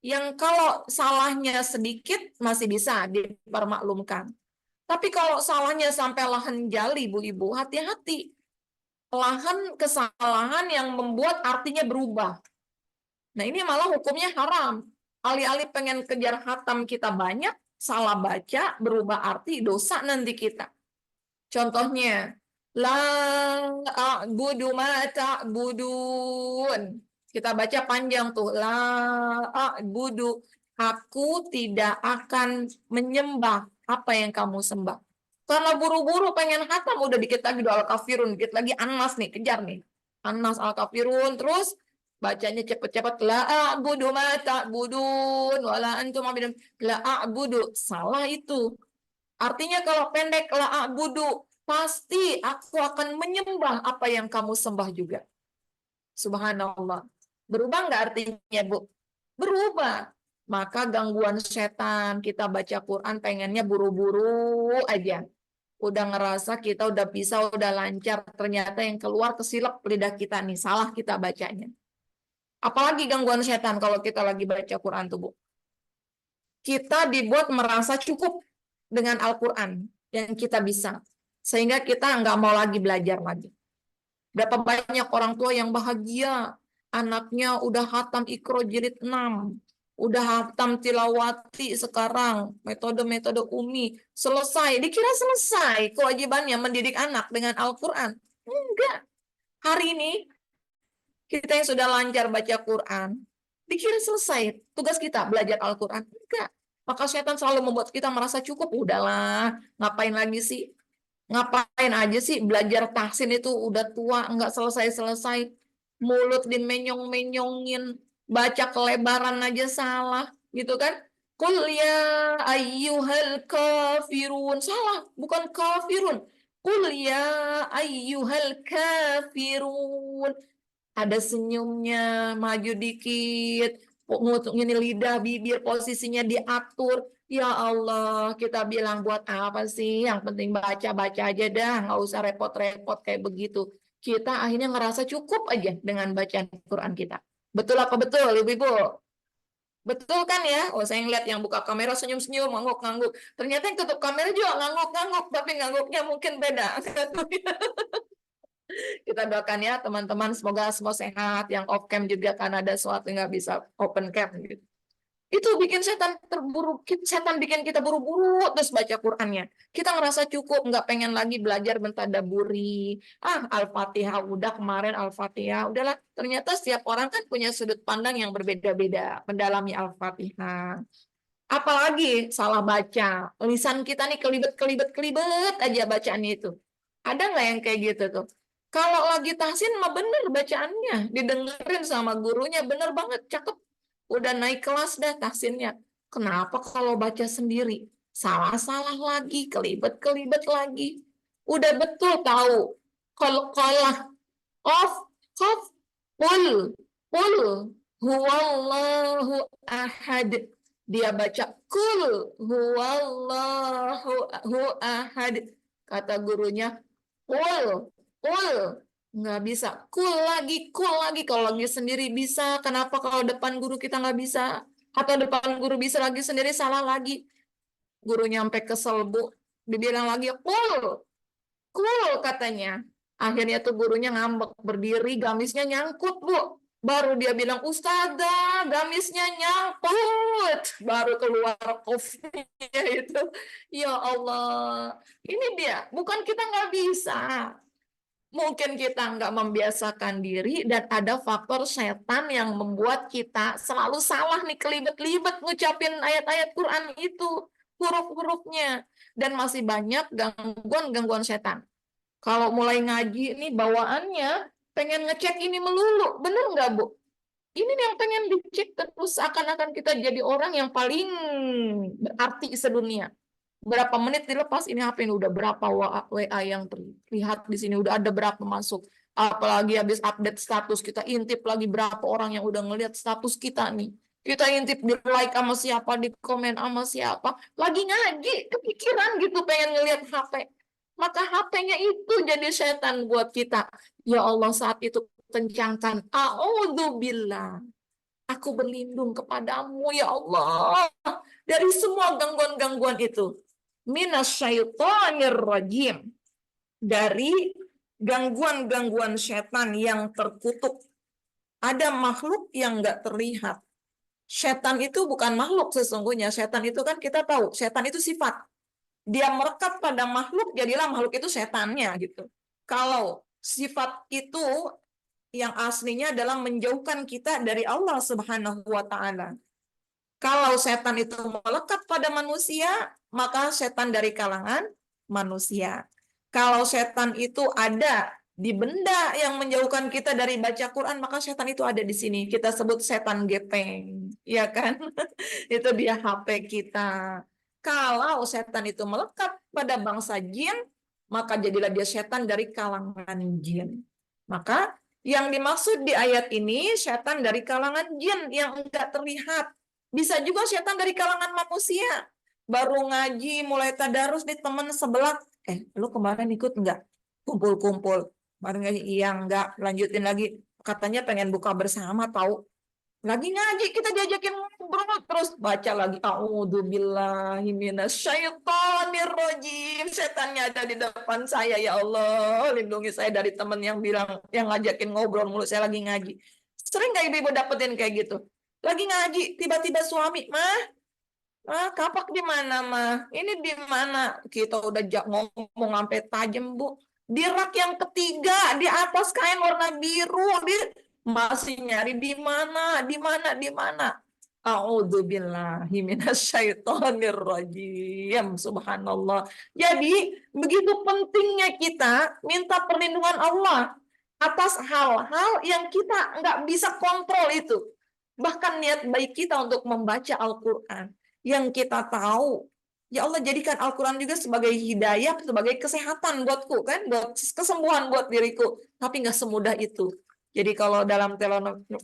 S2: Yang kalau salahnya sedikit masih bisa dipermaklumkan. Tapi kalau salahnya sampai lahan jali, Bu-Ibu, hati-hati. Lahan kesalahan yang membuat artinya berubah. Nah ini malah hukumnya haram. Alih-alih pengen kejar hatam kita banyak, salah baca, berubah arti, dosa nanti kita. Contohnya, la a'budu ma ta'budun. Kita baca panjang tuh, la a'budu. Aku tidak akan menyembah apa yang kamu sembah. Karena buru-buru pengen hatam, udah dikit lagi doa al-kafirun, dikit lagi An-Nas nih, kejar nih. An-Nas al-kafirun, terus bacanya cepet-cepet, la a'budu ma ta'budun wala antum abidun, la a'budu, salah itu. Artinya kalau pendek, la a'budu, pasti aku akan menyembah apa yang kamu sembah juga. Subhanallah. Berubah nggak artinya, Bu? Berubah. Maka gangguan setan, kita baca Quran pengennya buru-buru aja. Udah ngerasa kita udah bisa, udah lancar, ternyata yang keluar kesilap lidah kita nih, salah kita bacanya. Apalagi gangguan setan kalau kita lagi baca Quran tuh, Bu. Kita dibuat merasa cukup dengan Al-Quran yang kita bisa. Sehingga kita nggak mau lagi belajar lagi. Berapa banyak orang tua yang bahagia, anaknya udah hatam Iqra jilid 6, udah hatam tilawati sekarang, metode-metode Umi, selesai. Dikira selesai kewajibannya mendidik anak dengan Al-Quran. Enggak. Hari ini kita yang sudah lancar baca Quran, dikira selesai tugas kita belajar Al-Quran. Enggak. Maka setan selalu membuat kita merasa cukup. Udahlah, ngapain lagi sih? Ngapain aja sih belajar tahsin itu udah tua, enggak selesai-selesai. Mulut dimenyong-menyongin, baca kelebaran aja salah, gitu kan? Qul ya ayyuhal kafirun. Salah, bukan kafirun. Qul ya ayyuhal kafirun. Ada senyumnya, maju dikit, ini lidah, bibir, posisinya diatur. Ya Allah, kita bilang buat apa sih? Yang penting baca-baca aja dah, nggak usah repot-repot kayak begitu. Kita akhirnya ngerasa cukup aja dengan bacaan Quran kita. Betul apa betul, Ibu-Ibu? Betul kan ya? Oh, saya ngeliat yang buka kamera senyum-senyum, ngangguk-ngangguk. Ternyata yang tutup kamera juga ngangguk-ngangguk, tapi ngangguknya mungkin beda. Kita doakan ya teman-teman, semoga semua sehat, yang off cam juga kan ada sesuatu nggak bisa open cam gitu. Itu bikin setan terburu, setan bikin kita buru-buru terus baca Qurannya. Kita ngerasa cukup, nggak pengen lagi belajar mentadaburi. Al-Fatihah udah kemarin Al-Fatihah, udahlah. Ternyata setiap orang kan punya sudut pandang yang berbeda-beda mendalami Al-Fatihah. Apalagi salah baca, lisan kita nih kelibet aja bacaannya itu. Ada nggak yang kayak gitu tuh? Kalau lagi tahsin mah bener bacaannya, didengerin sama gurunya, bener banget, cakep. Udah naik kelas dah tahsinnya. Kenapa kalau baca sendiri? Salah-salah lagi, kelibet-kelibet lagi. Udah betul tahu. Qalqalah, qaf, qaf, qul huwallahu ahad. Dia baca kul huwallahu ahad. Kata gurunya, kul. Nggak bisa. Kul lagi. Kalau lagi sendiri bisa. Kenapa kalau depan guru kita nggak bisa? Atau depan guru bisa lagi sendiri salah lagi. Gurunya sampai kesel, Bu. Dibilang lagi, kul katanya. Akhirnya tuh gurunya ngambek, berdiri, gamisnya nyangkut, Bu. Baru dia bilang, Ustazah, gamisnya nyangkut. Baru keluar kofnya itu. Ya Allah. Ini dia, bukan kita nggak bisa. Mungkin kita nggak membiasakan diri dan ada faktor setan yang membuat kita selalu salah nih, kelibet-libet ngucapin ayat-ayat Quran itu, huruf-hurufnya. Dan masih banyak gangguan-gangguan setan. Kalau mulai ngaji nih bawaannya pengen ngecek ini melulu, bener nggak, Bu? Ini yang pengen dicek terus, seakan-akan kita jadi orang yang paling berarti sedunia. Berapa menit dilepas ini HP ini udah berapa WA yang terlihat di sini, udah ada berapa masuk. Apalagi habis update status kita intip lagi berapa orang yang udah ngelihat status kita nih. Kita intip di like sama siapa, di komen sama siapa. Lagi ngaji, kepikiran gitu pengen ngelihat HP. Maka HP-nya itu jadi setan buat kita. Ya Allah, saat itu kencangkan. A'udzubillah. Aku berlindung kepadamu ya Allah dari semua gangguan-gangguan itu. Minasyaitonir rajim. Dari gangguan-gangguan setan yang terkutuk. Ada makhluk yang nggak terlihat. Setan itu bukan makhluk sesungguhnya. Setan itu kan kita tahu, setan itu sifat. Dia merekat pada makhluk, jadilah makhluk itu setannya gitu. Kalau sifat itu yang aslinya adalah menjauhkan kita dari Allah Subhanahu wa Ta'ala. Kalau setan itu melekat pada manusia, maka setan dari kalangan manusia. Kalau setan itu ada di benda yang menjauhkan kita dari baca Quran, maka setan itu ada di sini. Kita sebut setan gepeng, ya kan? Itu dia HP kita. Kalau setan itu melekat pada bangsa jin, maka jadilah dia setan dari kalangan jin. Maka yang dimaksud di ayat ini setan dari kalangan jin yang enggak terlihat. Bisa juga setan dari kalangan manusia. Baru ngaji, mulai tadarus di teman sebelah. Lu kemarin ikut enggak? Kumpul-kumpul. Baru ngaji, iya enggak. Lanjutin lagi. Katanya pengen buka bersama, tahu. Lagi ngaji, kita diajakin ngobrol. Terus baca lagi. A'udzubillahi minasyaitonirrajim. Setannya ada di depan saya, ya Allah. Lindungi saya dari teman yang bilang, yang ngajakin ngobrol mulu. Saya lagi ngaji. Sering nggak ibu-ibu dapetin kayak gitu? Lagi ngaji, tiba-tiba suami, kapak di mana, mah? Ini di mana? Kita udah ngomong sampai tajam, Bu. Di rak yang ketiga, di atas kain warna biru, masih nyari di mana, di mana, di mana. A'udzubillahi minasyaitonirrajim. Subhanallah. Jadi, begitu pentingnya kita minta perlindungan Allah atas hal-hal yang kita nggak bisa kontrol itu. Bahkan niat baik kita untuk membaca Al-Quran. Yang kita tahu, ya Allah jadikan Al-Quran juga sebagai hidayah, sebagai kesehatan buatku, kan, buat kesembuhan buat diriku. Tapi nggak semudah itu. Jadi kalau dalam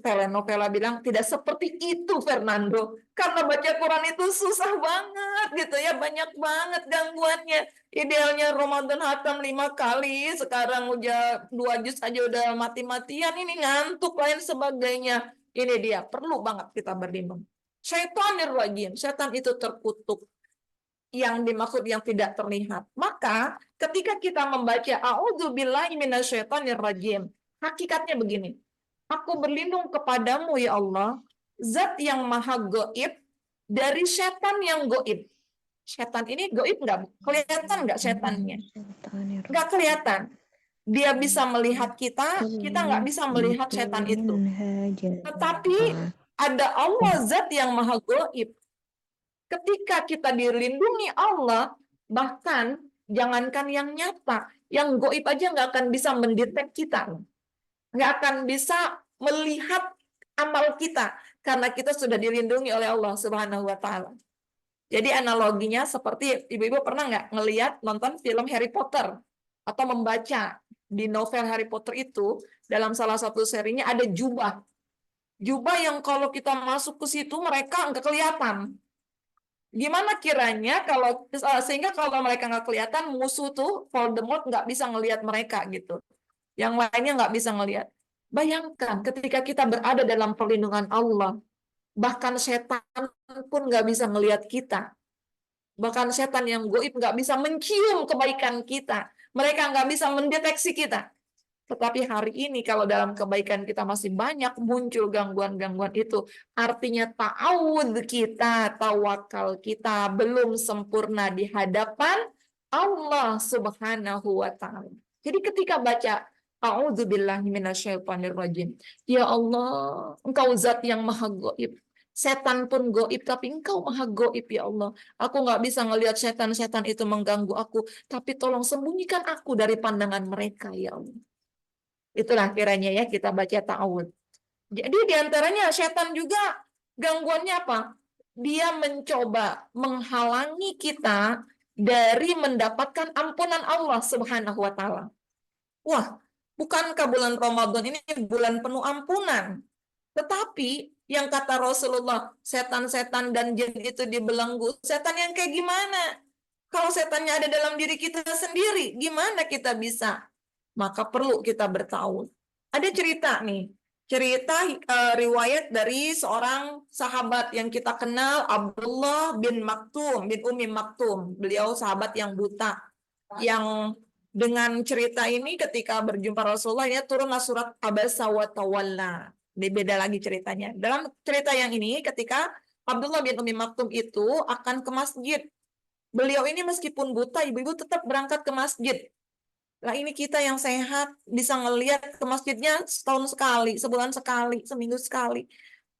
S2: telenovela bilang, tidak seperti itu, Fernando. Karena baca Quran itu susah banget, gitu ya. Banyak banget gangguannya. Idealnya Ramadan hatam 5 kali, sekarang udah 2 juz aja udah mati-matian, ini ngantuk, lain sebagainya. Ini dia, perlu banget kita berlindung. Syaitonir rajim, setan itu terkutuk. Yang dimaksud yang tidak terlihat. Maka ketika kita membaca a'udzubillahi minasyaitonir rajim, hakikatnya begini. Aku berlindung kepadamu ya Allah, zat yang maha gaib dari setan yang gaib. Setan ini gaib enggak? Kelihatan enggak setannya? Enggak kelihatan. Dia bisa melihat kita nggak bisa melihat setan itu. Tetapi ada Allah zat yang maha gaib. Ketika kita dilindungi Allah, bahkan jangankan yang nyata, yang gaib aja nggak akan bisa mendetek kita. Nggak akan bisa melihat amal kita. Karena kita sudah dilindungi oleh Allah Subhanahu wa Ta'ala. Jadi analoginya seperti ibu-ibu pernah nggak ngelihat nonton film Harry Potter atau membaca di novel Harry Potter itu dalam salah satu serinya ada jubah. Jubah yang kalau kita masuk ke situ mereka nggak kelihatan. Gimana kiranya kalau sehingga kalau mereka nggak kelihatan musuh tuh Voldemort nggak bisa ngelihat mereka gitu. Yang lainnya nggak bisa ngelihat. Bayangkan ketika kita berada dalam perlindungan Allah, bahkan setan pun nggak bisa ngelihat kita. Bahkan setan yang goib nggak bisa mencium kebaikan kita. Mereka nggak bisa mendeteksi kita. Tetapi hari ini kalau dalam kebaikan kita masih banyak muncul gangguan-gangguan itu. Artinya ta'awud kita, tawakal kita belum sempurna di hadapan Allah Subhanahu wa Ta'ala. Jadi ketika baca A'udzubillahi minasyaitonirrajim. Ya Allah, Engkau zat yang maha gaib. Setan pun gaib, tapi Engkau maha gaib ya Allah. Aku nggak bisa ngelihat setan-setan itu mengganggu aku, tapi tolong sembunyikan aku dari pandangan mereka ya Allah. Itulah kiranya ya kita baca ta'awud. Jadi diantaranya setan juga gangguannya apa? Dia mencoba menghalangi kita dari mendapatkan ampunan Allah Subhanahu wa Ta'ala. Wah, bukankah bulan Ramadan ini bulan penuh ampunan? Tetapi yang kata Rasulullah, setan-setan dan jin itu dibelenggu. Setan yang kayak gimana? Kalau setannya ada dalam diri kita sendiri, gimana kita bisa? Maka perlu kita bertauhid. Ada cerita nih, cerita riwayat dari seorang sahabat yang kita kenal, Abdullah bin Maktum, bin Umi Maktum. Beliau sahabat yang buta, yang dengan cerita ini ketika berjumpa Rasulullah, ya turunlah surat Abasa wa Tawalla. Ini beda lagi ceritanya. Dalam cerita yang ini, ketika Abdullah bin Umi Maktum itu akan ke masjid, beliau ini meskipun buta, ibu-ibu tetap berangkat ke masjid. Lah ini kita yang sehat bisa ngelihat ke masjidnya setahun sekali, sebulan sekali, seminggu sekali.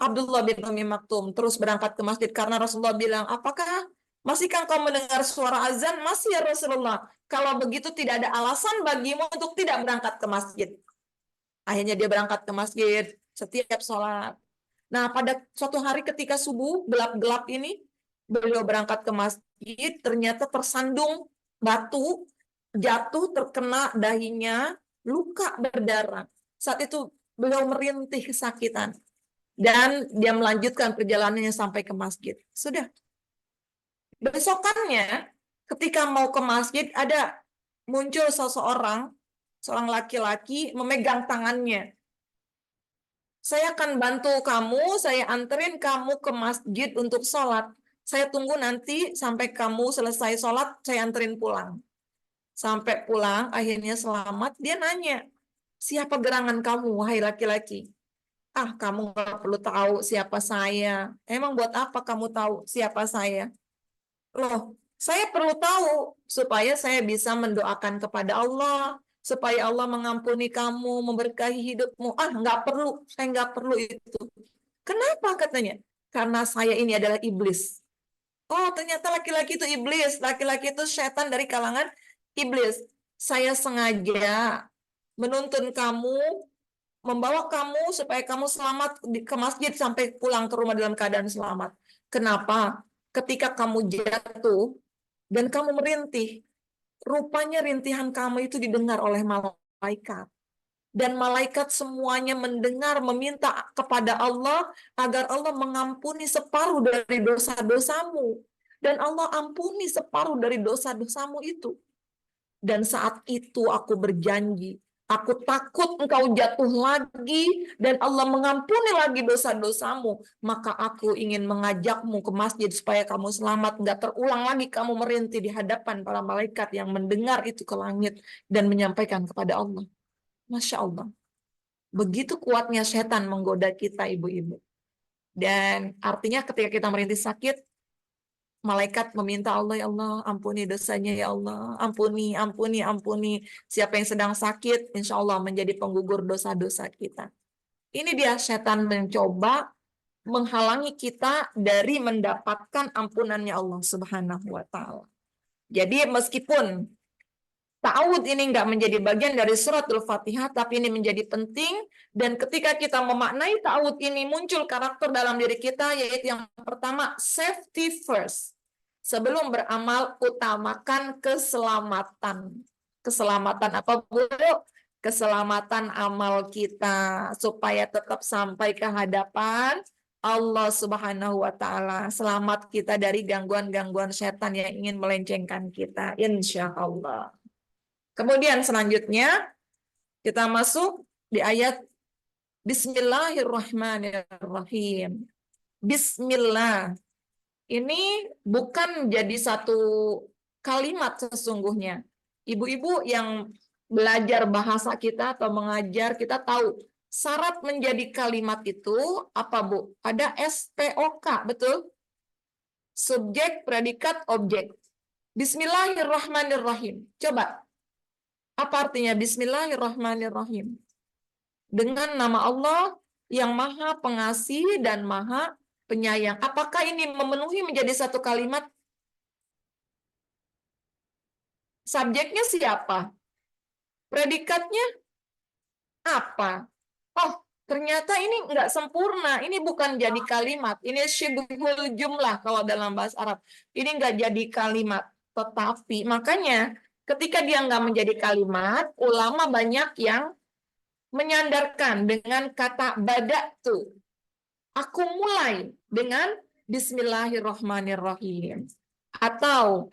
S2: Abdullah bin Umi Maktum terus berangkat ke masjid karena Rasulullah bilang, apakah masihkah engkau mendengar suara azan? Masih ya Rasulullah. Kalau begitu tidak ada alasan bagimu untuk tidak berangkat ke masjid. Akhirnya dia berangkat ke masjid setiap sholat. Nah pada suatu hari ketika subuh gelap-gelap ini, beliau berangkat ke masjid, ternyata tersandung batu, jatuh terkena dahinya, luka berdarah. Saat itu beliau merintih kesakitan. Dan dia melanjutkan perjalanannya sampai ke masjid. Sudah. Besokannya, ketika mau ke masjid, ada muncul seorang laki-laki memegang tangannya. Saya akan bantu kamu, saya anterin kamu ke masjid untuk sholat. Saya tunggu nanti sampai kamu selesai sholat, saya anterin pulang. Sampai pulang, akhirnya selamat, dia nanya, siapa gerangan kamu, wahai laki-laki? Ah, kamu nggak perlu tahu siapa saya. Emang buat apa kamu tahu siapa saya? Loh, saya perlu tahu supaya saya bisa mendoakan kepada Allah, supaya Allah mengampuni kamu, memberkahi hidupmu. Ah, nggak perlu, saya nggak perlu itu. Kenapa katanya? Karena saya ini adalah iblis. Oh, ternyata laki-laki itu iblis. Laki-laki itu setan dari kalangan iblis. Saya sengaja menuntun kamu, membawa kamu supaya kamu selamat ke masjid sampai pulang ke rumah dalam keadaan selamat. Kenapa? Ketika kamu jatuh dan kamu merintih, rupanya rintihan kamu itu didengar oleh malaikat. Dan malaikat semuanya mendengar, meminta kepada Allah agar Allah mengampuni separuh dari dosa-dosamu. Dan Allah ampuni separuh dari dosa-dosamu itu. Dan saat itu aku berjanji, aku takut engkau jatuh lagi dan Allah mengampuni lagi dosa-dosamu. Maka aku ingin mengajakmu ke masjid supaya kamu selamat. Nggak terulang lagi kamu merintih di hadapan para malaikat yang mendengar itu ke langit dan menyampaikan kepada Allah. Masya Allah. Begitu kuatnya setan menggoda kita, ibu-ibu. Dan artinya ketika kita merintih sakit, malaikat meminta Allah, ya Allah, ampuni dosanya, ya Allah, ampuni, ampuni, ampuni. Siapa yang sedang sakit, insya Allah menjadi penggugur dosa-dosa kita. Ini dia setan mencoba menghalangi kita dari mendapatkan ampunannya Allah Subhanahu wa Ta'ala. Jadi meskipun ta'awud ini nggak menjadi bagian dari suratul Fatihah, tapi ini menjadi penting. Dan ketika kita memaknai ta'awud ini muncul karakter dalam diri kita, yaitu yang pertama, safety first. Sebelum beramal, utamakan keselamatan. Keselamatan apa, Bu? Keselamatan amal kita supaya tetap sampai ke hadapan Allah Subhanahu wa Ta'ala. Selamat kita dari gangguan-gangguan setan yang ingin melencengkan kita, insya Allah. Kemudian selanjutnya kita masuk di ayat Bismillahirrahmanirrahim. Bismillah. Ini bukan jadi satu kalimat sesungguhnya. Ibu-ibu yang belajar bahasa kita atau mengajar, kita tahu syarat menjadi kalimat itu apa, Bu? Ada SPOK, betul? Subjek, predikat, objek. Bismillahirrahmanirrahim. Coba, apa artinya Bismillahirrahmanirrahim? Dengan nama Allah yang Maha Pengasih dan Maha Penyayang. Apakah ini memenuhi menjadi satu kalimat? Subjeknya siapa? Predikatnya apa? Oh, ternyata ini enggak sempurna. Ini bukan jadi kalimat. Ini syibhul jumlah kalau dalam bahasa Arab. Ini enggak jadi kalimat. Tetapi makanya ketika dia enggak menjadi kalimat, ulama banyak yang menyandarkan dengan kata bada'tu. Aku mulai dengan Bismillahirrahmanirrahim. Atau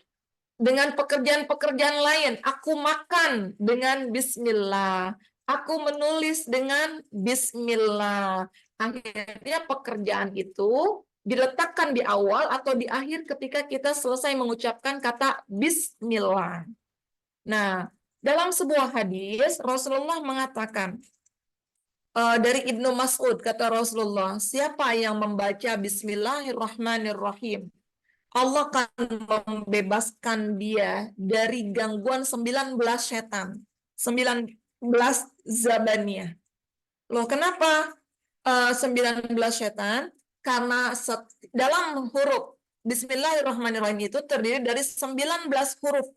S2: dengan pekerjaan-pekerjaan lain, aku makan dengan Bismillah. Aku menulis dengan Bismillah. Akhirnya pekerjaan itu diletakkan di awal atau di akhir ketika kita selesai mengucapkan kata Bismillah. Nah, dalam sebuah hadis, Rasulullah mengatakan, dari Ibnu Mas'ud, kata Rasulullah, siapa yang membaca Bismillahirrahmanirrahim, Allah akan membebaskan dia dari gangguan 19 setan, 19 zabaniyah. Loh, kenapa 19 setan? Karena dalam huruf Bismillahirrahmanirrahim itu terdiri dari 19 huruf.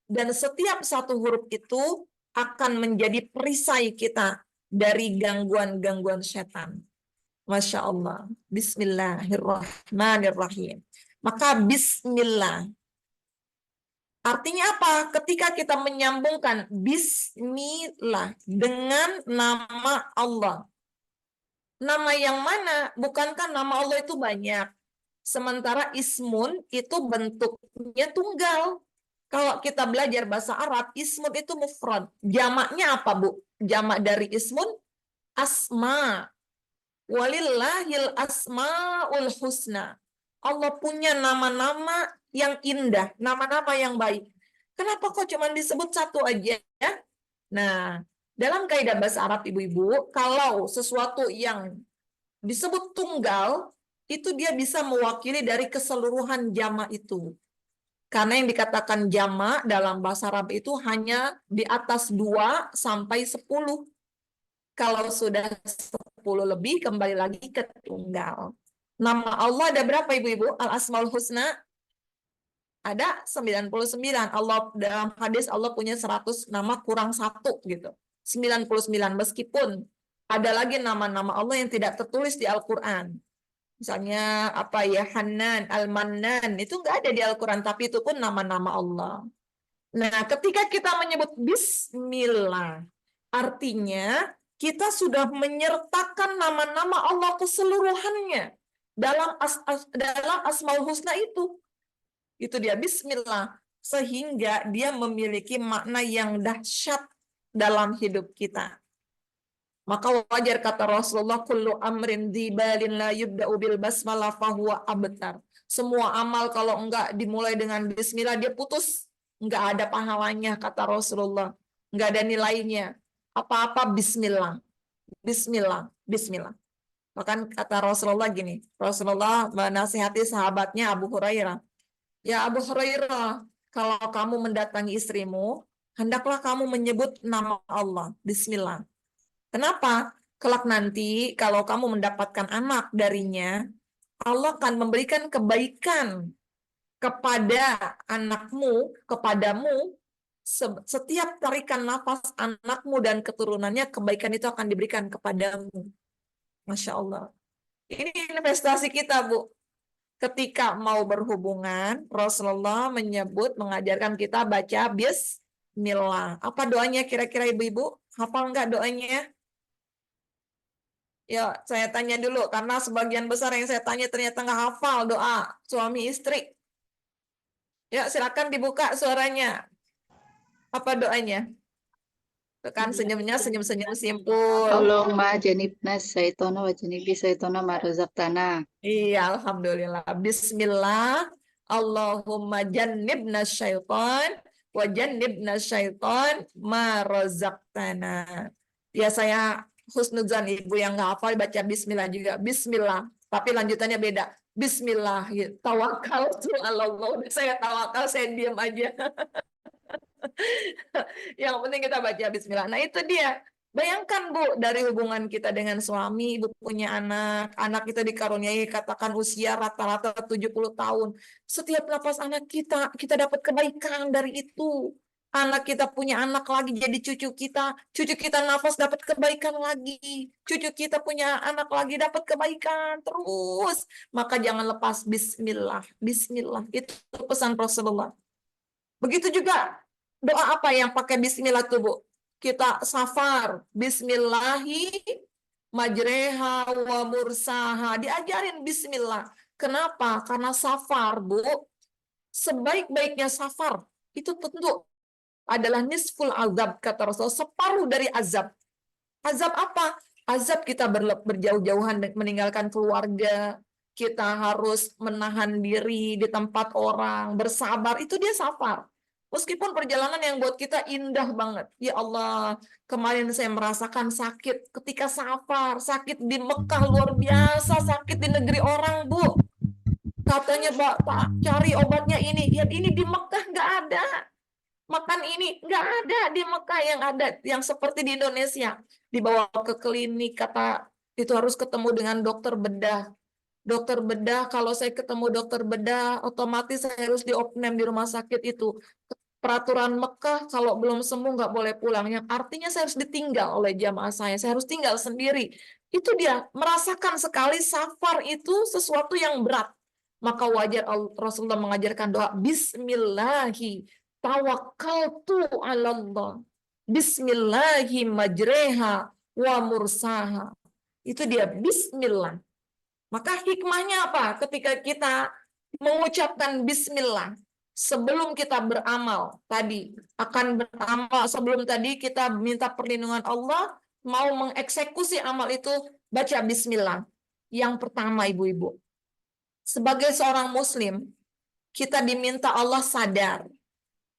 S2: Dan setiap satu huruf itu akan menjadi perisai kita dari gangguan-gangguan setan. Masya Allah. Bismillahirrahmanirrahim. Maka bismillah. Artinya apa? Ketika kita menyambungkan bismillah dengan nama Allah. Nama yang mana? Bukankah nama Allah itu banyak? Sementara ismun itu bentuknya tunggal. Kalau kita belajar bahasa Arab, ismun itu mufrad. Jamaknya apa, Bu? Jamak dari ismun asma. Walillahil asmaul husna. Allah punya nama-nama yang indah, nama-nama yang baik. Kenapa kok cuma disebut satu aja? Nah, dalam kaidah bahasa Arab, ibu-ibu, kalau sesuatu yang disebut tunggal, itu dia bisa mewakili dari keseluruhan jamak itu. Karena yang dikatakan jamak dalam bahasa Arab itu hanya di atas 2 sampai 10. Kalau sudah 10 lebih, kembali lagi ke tunggal. Nama Allah ada berapa, ibu-ibu? Al-Asmaul Husna ada 99. Allah dalam hadis Allah punya 100 nama kurang 1 gitu. 99, meskipun ada lagi nama-nama Allah yang tidak tertulis di Al-Qur'an. Misalnya apa ya, Hanan, Al-Mannan, itu enggak ada di Al-Qur'an, tapi itu pun nama-nama Allah. Nah, ketika kita menyebut bismillah, artinya kita sudah menyertakan nama-nama Allah keseluruhannya dalam Asmaul Husna itu. Itu dia bismillah, sehingga dia memiliki makna yang dahsyat dalam hidup kita. Maka wajar kata Rasulullah, kullu amrin dzibalin la yubda'u bil basmalah fahuwa abtar. Semua amal kalau enggak dimulai dengan bismillah dia putus, enggak ada pahalanya kata Rasulullah, enggak ada nilainya. Apa-apa bismillah. Bismillah, bismillah. Bahkan kata Rasulullah gini, Rasulullah menasihati sahabatnya Abu Hurairah. Ya Abu Hurairah, kalau kamu mendatangi istrimu, hendaklah kamu menyebut nama Allah, bismillah. Kenapa? Kelak nanti kalau kamu mendapatkan anak darinya, Allah akan memberikan kebaikan kepada anakmu, kepadamu. Setiap tarikan nafas anakmu dan keturunannya, kebaikan itu akan diberikan kepadamu. Masya Allah. Ini investasi kita, Bu. ketika mau berhubungan, Rasulullah mengajarkan kita baca bismillah. Apa doanya kira-kira ibu-ibu? Hafal nggak doanya? Ya, saya tanya dulu, karena sebagian besar yang saya tanya ternyata nggak hafal doa suami istri. Ya, silakan dibuka suaranya. Apa doanya? Tekan senyumnya, senyum-senyum simpul.
S1: Allahumma janibna syaitona wa janibi syaitona ma razaqtana.
S2: Iya, alhamdulillah. Bismillah. Allahumma jannibna syaitan wa jannibna syaitan ma razaqtana. Ya, saya husnuzan ibu yang nggak hafal baca bismillah juga. Bismillah. Tapi lanjutannya beda. Bismillah. Tawakal tuh Allah. Udah saya tawakal, saya diam aja. Yang penting kita baca bismillah. Nah, itu dia. Bayangkan Bu, dari hubungan kita dengan suami, ibu punya anak, anak kita dikaruniai katakan usia rata-rata 70 tahun. Setiap napas anak kita dapat kebaikan dari itu. Anak kita punya anak lagi jadi cucu kita nafas dapat kebaikan lagi. Cucu kita punya anak lagi dapat kebaikan terus. Maka jangan lepas bismillah. Bismillah. Itu pesan Rasulullah. Begitu juga doa apa yang pakai bismillah tuh, Bu? Kita safar, bismillahi majreha wa mursaha. Diajarin bismillah. Kenapa? Karena safar, Bu. Sebaik-baiknya safar itu tentu adalah nisful azab, kata Rasul, separuh dari azab. Azab apa? Azab kita berjauh-jauhan meninggalkan keluarga, kita harus menahan diri di tempat orang, bersabar, itu dia safar. Meskipun perjalanan yang buat kita indah banget. Ya Allah, kemarin saya merasakan sakit ketika safar, sakit di Mekah luar biasa, sakit di negeri orang, Bu. Katanya, Pak, cari obatnya ini. Ya, ini di Mekah nggak ada. Makan ini nggak ada di Mekah, yang ada yang seperti di Indonesia. Dibawa ke klinik, kata itu harus ketemu dengan dokter bedah. Dokter bedah, kalau saya ketemu dokter bedah, otomatis saya harus diopname di rumah sakit itu. Peraturan Mekah, kalau belum sembuh nggak boleh pulang. Yang artinya saya harus ditinggal oleh jamaah saya harus tinggal sendiri. Itu dia, merasakan sekali safar itu sesuatu yang berat. Maka wajar Rasulullah mengajarkan doa, Bismillahi tawakkaltu ala Allah. Bismillahi majreha wa mursaha. Itu dia, Bismillah. Maka hikmahnya apa? Ketika kita mengucapkan Bismillah, sebelum kita beramal tadi, akan beramal sebelum tadi kita minta perlindungan Allah, mau mengeksekusi amal itu, baca Bismillah. Yang pertama, ibu-ibu, sebagai seorang muslim, kita diminta Allah sadar.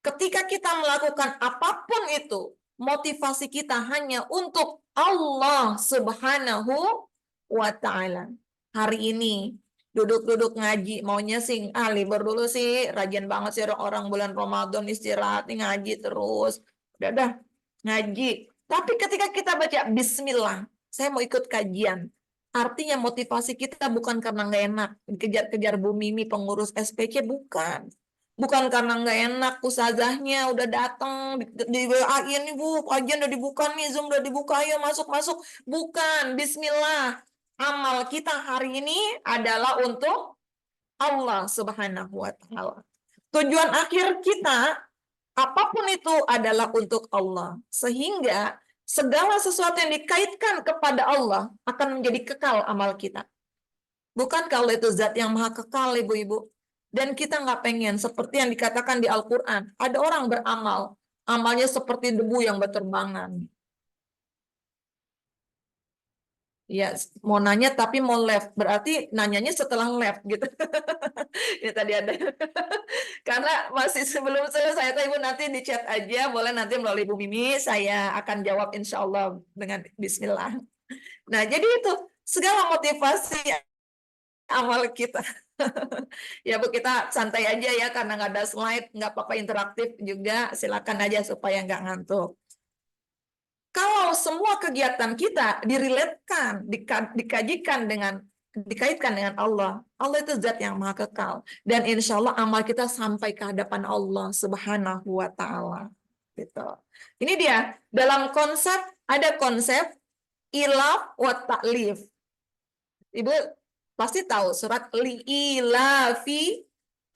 S2: Ketika kita melakukan apapun itu, motivasi kita hanya untuk Allah Subhanahu wa Ta'ala. Hari ini duduk-duduk ngaji, maunya sih libur dulu sih, rajin banget sih orang bulan Ramadan istirahat nih, ngaji terus. Udah ngaji. Tapi ketika kita baca Bismillah, saya mau ikut kajian. Artinya motivasi kita bukan karena nggak enak, kejar-kejar Bu Mimi pengurus SPC, bukan. Bukan karena nggak enak, ustazahnya udah datang di WA-in nih Bu, kajian udah dibuka nih, Zoom udah dibuka, ayo masuk-masuk. Bukan, Bismillah. Amal kita hari ini adalah untuk Allah Subhanahu wa Ta'ala. Tujuan akhir kita, apapun itu adalah untuk Allah. Sehingga segala sesuatu yang dikaitkan kepada Allah akan menjadi kekal amal kita. Bukan kalau itu zat yang maha kekal, ibu-ibu. Dan kita nggak pengen, seperti yang dikatakan di Al-Quran, ada orang beramal, amalnya seperti debu yang berterbangan. Ya, mau nanya tapi mau left, berarti nanyanya setelah left gitu. Ya tadi ada. Karena masih sebelum selesai, Ibu nanti di chat aja, boleh nanti melalui Ibu Mimi, saya akan jawab insya Allah dengan Bismillah. Nah, jadi itu segala motivasi amal kita. Ya Bu, kita santai aja ya, karena nggak ada slide, nggak apa-apa, interaktif juga, silakan aja supaya nggak ngantuk. Kalau semua kegiatan kita diriletkan, dikaitkan dengan Allah, Allah itu zat yang maha kekal. Dan insya Allah amal kita sampai ke hadapan Allah Subhanahu wa Ta'ala. Gitu. Ini dia, dalam ada konsep ilaf wa ta'lif. Ibu, Pasti tahu surat Li'ilafi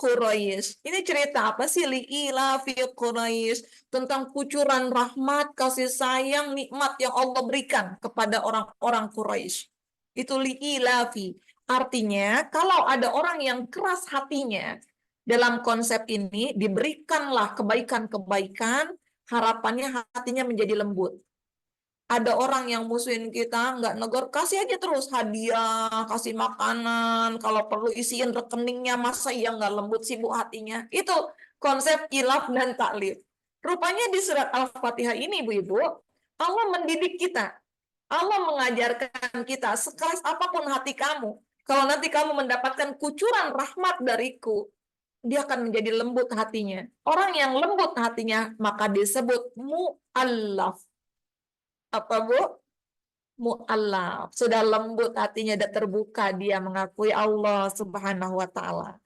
S2: Quraisy. Ini cerita apa sih Li'ilafi Quraisy? Tentang kucuran rahmat, kasih sayang, nikmat yang Allah berikan kepada orang-orang Quraisy. Itu Li'ilafi. Artinya, kalau ada orang yang keras hatinya, dalam konsep ini diberikanlah kebaikan-kebaikan, harapannya hatinya menjadi lembut. Ada orang yang musuhin kita, nggak negor, kasih aja terus hadiah, kasih makanan, kalau perlu isiin rekeningnya, masa iya nggak lembut sih bu hatinya. Itu konsep ilaf dan taklif. Rupanya di surat Al-Fatihah ini, Bu-Ibu, Allah mendidik kita. Allah mengajarkan kita, sekeras apapun hati kamu, kalau nanti kamu mendapatkan kucuran rahmat dariku, dia akan menjadi lembut hatinya. Orang yang lembut hatinya, maka disebut mu'allaf. Apa, Bu? Mu'allaf. Sudah lembut hatinya, sudah terbuka, dia mengakui Allah Subhanahu wa Ta'ala.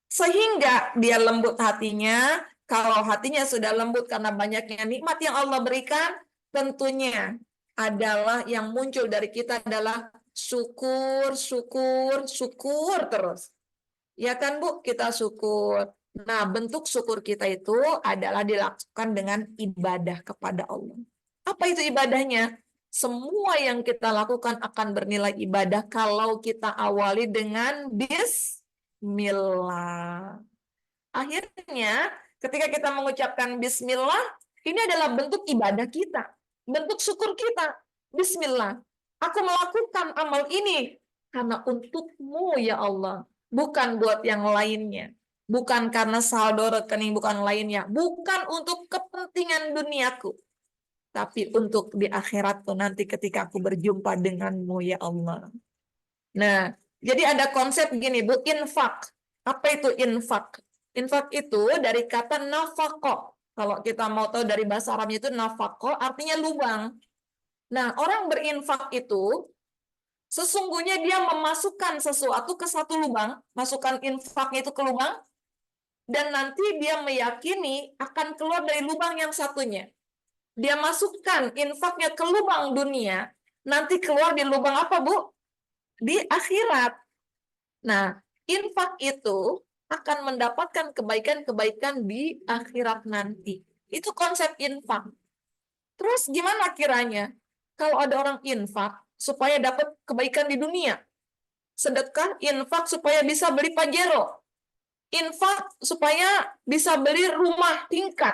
S2: Sehingga dia lembut hatinya, kalau hatinya sudah lembut karena banyaknya nikmat yang Allah berikan, tentunya adalah yang muncul dari kita adalah syukur, syukur, syukur terus. Ya kan Bu, kita syukur. Nah, bentuk syukur kita itu adalah dilakukan dengan ibadah kepada Allah. Apa itu ibadahnya? Semua yang kita lakukan akan bernilai ibadah kalau kita awali dengan bismillah. Akhirnya, ketika kita mengucapkan bismillah, ini adalah bentuk ibadah kita, bentuk syukur kita. Bismillah, aku melakukan amal ini karena untukmu ya Allah, bukan buat yang lainnya. Bukan karena saldo rekening, bukan lainnya. Bukan untuk kepentingan duniaku. Tapi untuk di akhiratku nanti ketika aku berjumpa denganmu ya Allah. Nah, jadi ada konsep gini Bu, infak. Apa itu infak? Infak itu dari kata nafaqah. Kalau kita mau tahu dari bahasa Arabnya itu nafaqah artinya lubang. Nah, orang berinfak itu sesungguhnya dia memasukkan sesuatu ke satu lubang, masukkan infaknya itu ke lubang, dan nanti dia meyakini akan keluar dari lubang yang satunya. Dia masukkan infaknya ke lubang dunia, nanti keluar di lubang apa, Bu? Di akhirat. Nah, infak itu akan mendapatkan kebaikan-kebaikan di akhirat nanti. Itu konsep infak. Terus gimana kiranya? Kalau ada orang infak supaya dapat kebaikan di dunia, sedekah infak supaya bisa beli Pajero, infak supaya bisa beli rumah tingkat.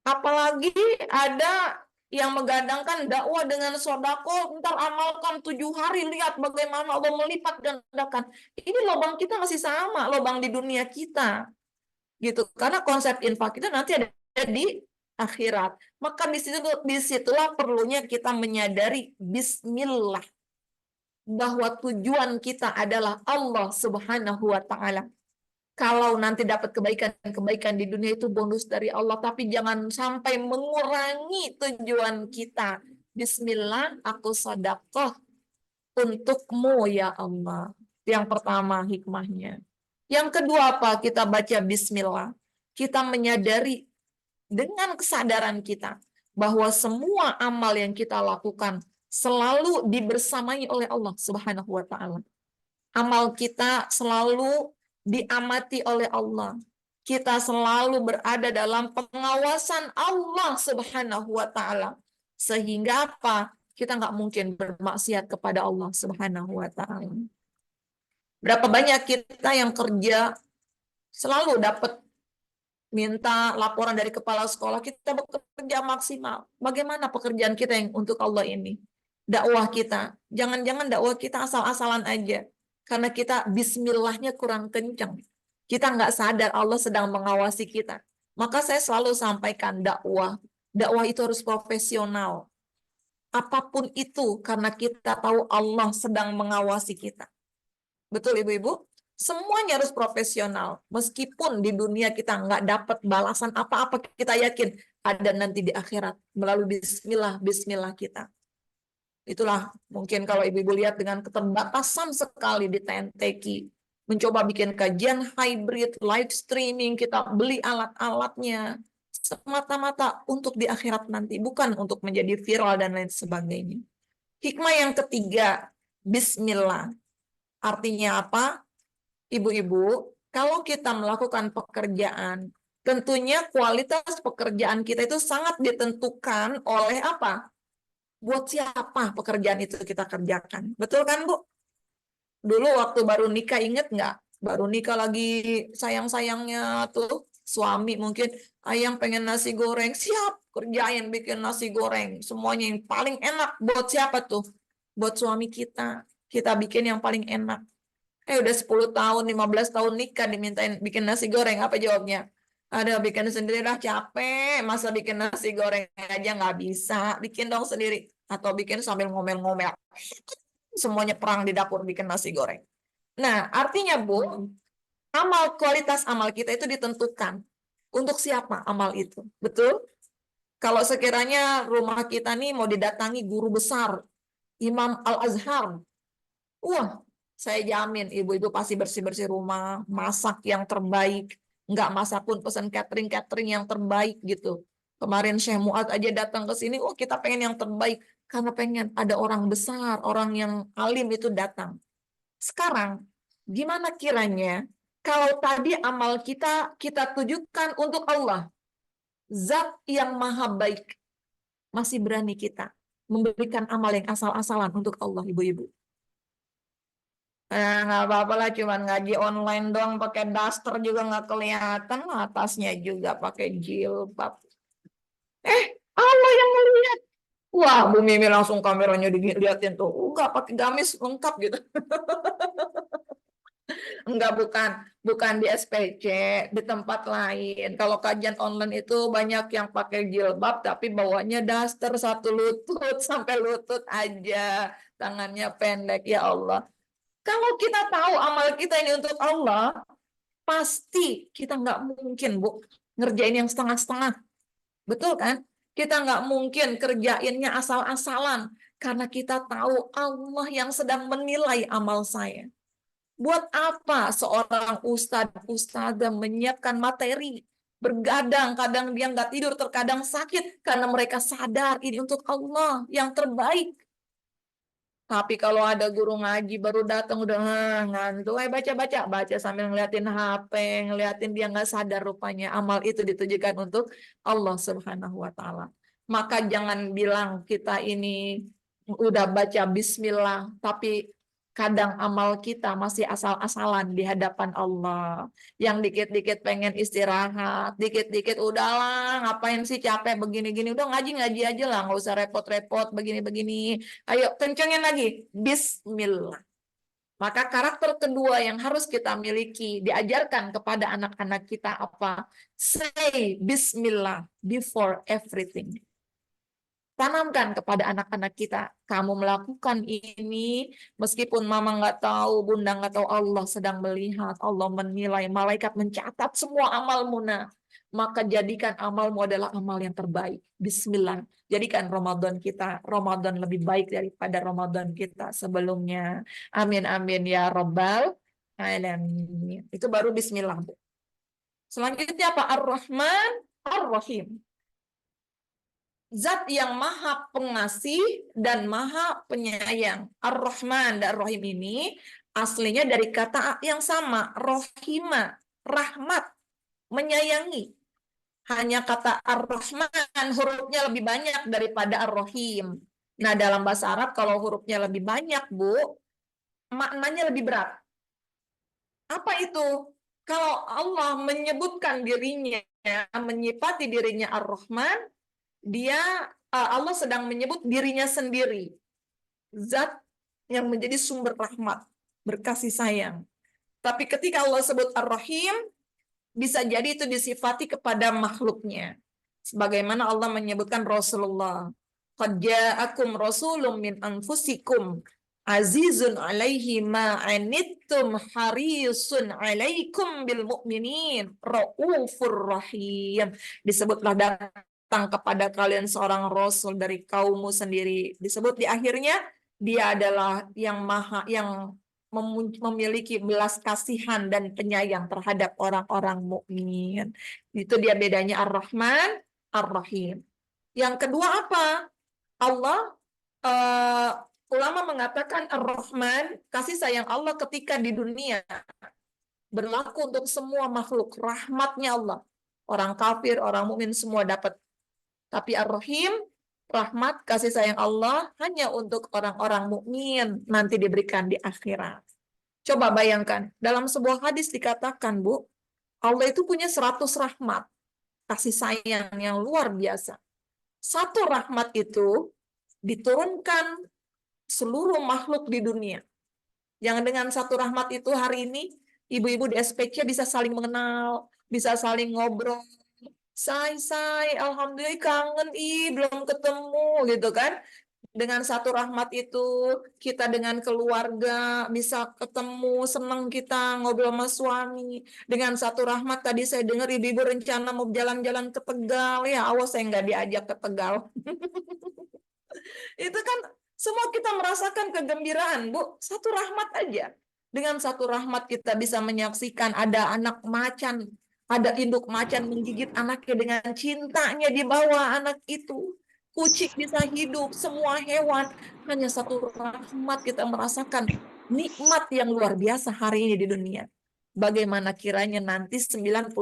S2: Apalagi ada yang menggadangkan dakwah dengan sodako, ntar amalkan 7 hari, lihat bagaimana Allah melipat gandakan. Ini lubang kita masih sama, lubang di dunia kita. Gitu. Karena konsep infak itu nanti ada di akhirat. Maka disitulah perlunya kita menyadari bismillah. Bahwa tujuan kita adalah Allah Subhanahu wa Ta'ala. Kalau nanti dapat kebaikan-kebaikan di dunia itu bonus dari Allah, tapi jangan sampai mengurangi tujuan kita. Bismillah, aku sedekah untukmu ya Allah. Yang pertama hikmahnya. Yang kedua apa? Kita baca bismillah. Kita menyadari dengan kesadaran kita bahwa semua amal yang kita lakukan selalu dibersamai oleh Allah Subhanahu wa Ta'ala. Amal kita selalu diamati oleh Allah. Kita selalu berada dalam pengawasan Allah Subhanahu wa Ta'ala. Sehingga apa? Kita nggak mungkin bermaksiat kepada Allah Subhanahu wa Ta'ala. Berapa banyak kita yang kerja selalu dapat minta laporan dari kepala sekolah, kita bekerja maksimal. Bagaimana pekerjaan kita yang untuk Allah ini? Dakwah kita. Jangan-jangan dakwah kita asal-asalan aja. Karena kita bismillahnya kurang kencang. Kita nggak sadar Allah sedang mengawasi kita. Maka saya selalu sampaikan dakwah. Dakwah itu harus profesional. Apapun itu karena kita tahu Allah sedang mengawasi kita. Betul Ibu-Ibu? Semuanya harus profesional. Meskipun di dunia kita nggak dapat balasan apa-apa, kita yakin ada nanti di akhirat melalui bismillah kita. Itulah mungkin kalau Ibu-Ibu lihat dengan keterbatasan sekali di TNTQ, mencoba bikin kajian hybrid, live streaming, kita beli alat-alatnya, semata-mata untuk di akhirat nanti, bukan untuk menjadi viral dan lain sebagainya. Hikmah yang ketiga, bismillah. Artinya apa? Ibu-ibu, kalau kita melakukan pekerjaan, tentunya kualitas pekerjaan kita itu sangat ditentukan oleh apa? Buat siapa pekerjaan itu kita kerjakan. Betul kan, Bu? Dulu waktu baru nikah, inget nggak? Baru nikah lagi sayang-sayangnya tuh, suami mungkin, ayang pengen nasi goreng, siap, kerjain bikin nasi goreng. Semuanya yang paling enak buat siapa tuh? Buat suami kita. Kita bikin yang paling enak. Udah 10 tahun, 15 tahun nikah dimintain bikin nasi goreng, apa jawabnya? Ada bikin sendiri lah capek, masa bikin nasi goreng aja nggak bisa, bikin dong sendiri. Atau bikin sambil ngomel-ngomel. Semuanya perang di dapur bikin nasi goreng. Nah, artinya Bu, kualitas amal kita itu ditentukan. Untuk siapa amal itu? Betul? Kalau sekiranya rumah kita nih mau didatangi guru besar, Imam Al-Azhar, wah, saya jamin ibu-ibu pasti bersih-bersih rumah, masak yang terbaik. Nggak masak pun pesan catering-catering yang terbaik gitu. Kemarin Syekh Muad aja datang ke sini, oh kita pengen yang terbaik. Karena pengen ada orang besar, orang yang alim itu datang. Sekarang, gimana kiranya kalau tadi amal kita tujukan untuk Allah, Zat yang maha baik, masih berani kita memberikan amal yang asal-asalan untuk Allah, ibu-ibu. Nggak apa-apa lah, cuman ngaji online doang pakai daster juga nggak kelihatan, atasnya juga pakai jilbab. Allah yang melihat. Wah, Bu Mimi langsung kameranya dilihatin tuh. Enggak pakai gamis lengkap gitu. Enggak, bukan di SPC, di tempat lain. Kalau kajian online itu banyak yang pakai jilbab tapi bawanya daster satu lutut sampai lutut aja, tangannya pendek. Ya Allah. Kalau kita tahu amal kita ini untuk Allah, pasti kita nggak mungkin, Bu, ngerjain yang setengah-setengah. Betul kan? Kita nggak mungkin kerjainnya asal-asalan, karena kita tahu Allah yang sedang menilai amal saya. Buat apa seorang ustadz menyiapkan materi, bergadang, kadang dia nggak tidur, terkadang sakit, karena mereka sadar ini untuk Allah yang terbaik. Tapi kalau ada guru ngaji baru datang udah ngantuk, baca sambil ngeliatin HP, ngeliatin dia nggak sadar rupanya amal itu ditujukan untuk Allah Subhanahu wa taala. Maka jangan bilang kita ini udah baca bismillah tapi kadang amal kita masih asal-asalan di hadapan Allah. Yang dikit-dikit pengen istirahat, dikit-dikit udahlah ngapain sih capek begini-gini, udah ngaji-ngaji aja lah, nggak usah repot-repot begini-begini. Ayo kencengin lagi, bismillah. Maka karakter kedua yang harus kita miliki, diajarkan kepada anak-anak kita apa? Say bismillah before everything. Tanamkan kepada anak-anak kita, kamu melakukan ini, meskipun mama nggak tahu, bunda nggak tahu, Allah sedang melihat, Allah menilai, malaikat mencatat semua amalmu. Nah, maka jadikan amalmu adalah amal yang terbaik. Bismillah. Jadikan Ramadan kita, Ramadan lebih baik daripada Ramadan kita sebelumnya. Amin, amin, ya Rabbal Alamin. Itu baru Bismillah. Selanjutnya apa? Ar-Rahman, Ar-Rahim. Zat yang maha pengasih dan maha penyayang. Ar-Rahman dan Ar-Rahim ini aslinya dari kata yang sama, rohima, rahmat, menyayangi. Hanya kata Ar-Rahman hurufnya lebih banyak daripada Ar-Rahim. Nah, dalam bahasa Arab kalau hurufnya lebih banyak, Bu, maknanya lebih berat. Apa itu? Kalau Allah menyebutkan dirinya, menyifati dirinya Ar-Rahman, Allah sedang menyebut dirinya sendiri, zat yang menjadi sumber rahmat, berkasih sayang. Tapi ketika Allah sebut Ar-Rahim, bisa jadi itu disifati kepada makhluknya. Sebagaimana Allah menyebutkan Rasulullah, qad ja'akum rasulun min anfusikum azizun alaihi ma anittum harisun alaikum bil mu'minin raufur rahim. Disebutlah datang kepada kalian seorang rasul dari kaummu sendiri. Disebut di akhirnya dia adalah yang memiliki belas kasihan dan penyayang terhadap orang-orang mukmin. Itu dia bedanya Ar-Rahman, Ar-Rahim. Yang kedua apa? Allah ulama mengatakan Ar-Rahman, kasih sayang Allah ketika di dunia, berlaku untuk semua makhluk. Rahmatnya Allah. Orang kafir, orang mukmin semua dapat. Tapi Ar-Rahim, rahmat kasih sayang Allah hanya untuk orang-orang mukmin, nanti diberikan di akhirat. Coba bayangkan, dalam sebuah hadis dikatakan, Bu, Allah itu punya 100 rahmat, kasih sayang yang luar biasa. Satu rahmat itu diturunkan seluruh makhluk di dunia. Yang dengan satu rahmat itu hari ini, ibu-ibu di SPC bisa saling mengenal, bisa saling ngobrol. Say, alhamdulillah kangen, belum ketemu, gitu kan. Dengan satu rahmat itu, kita dengan keluarga bisa ketemu, senang kita ngobrol sama suami. Dengan satu rahmat, tadi saya dengar ibu-ibu rencana mau jalan-jalan ke Tegal. Ya, awas saya nggak diajak ke Tegal. Itu kan semua kita merasakan kegembiraan, Bu. Satu rahmat aja. Dengan satu rahmat kita bisa menyaksikan ada anak macan, ada induk macan menggigit anaknya dengan cintanya di bawah anak itu. Kucing bisa hidup, semua hewan. Hanya satu rahmat kita merasakan nikmat yang luar biasa hari ini di dunia. Bagaimana kiranya nanti 99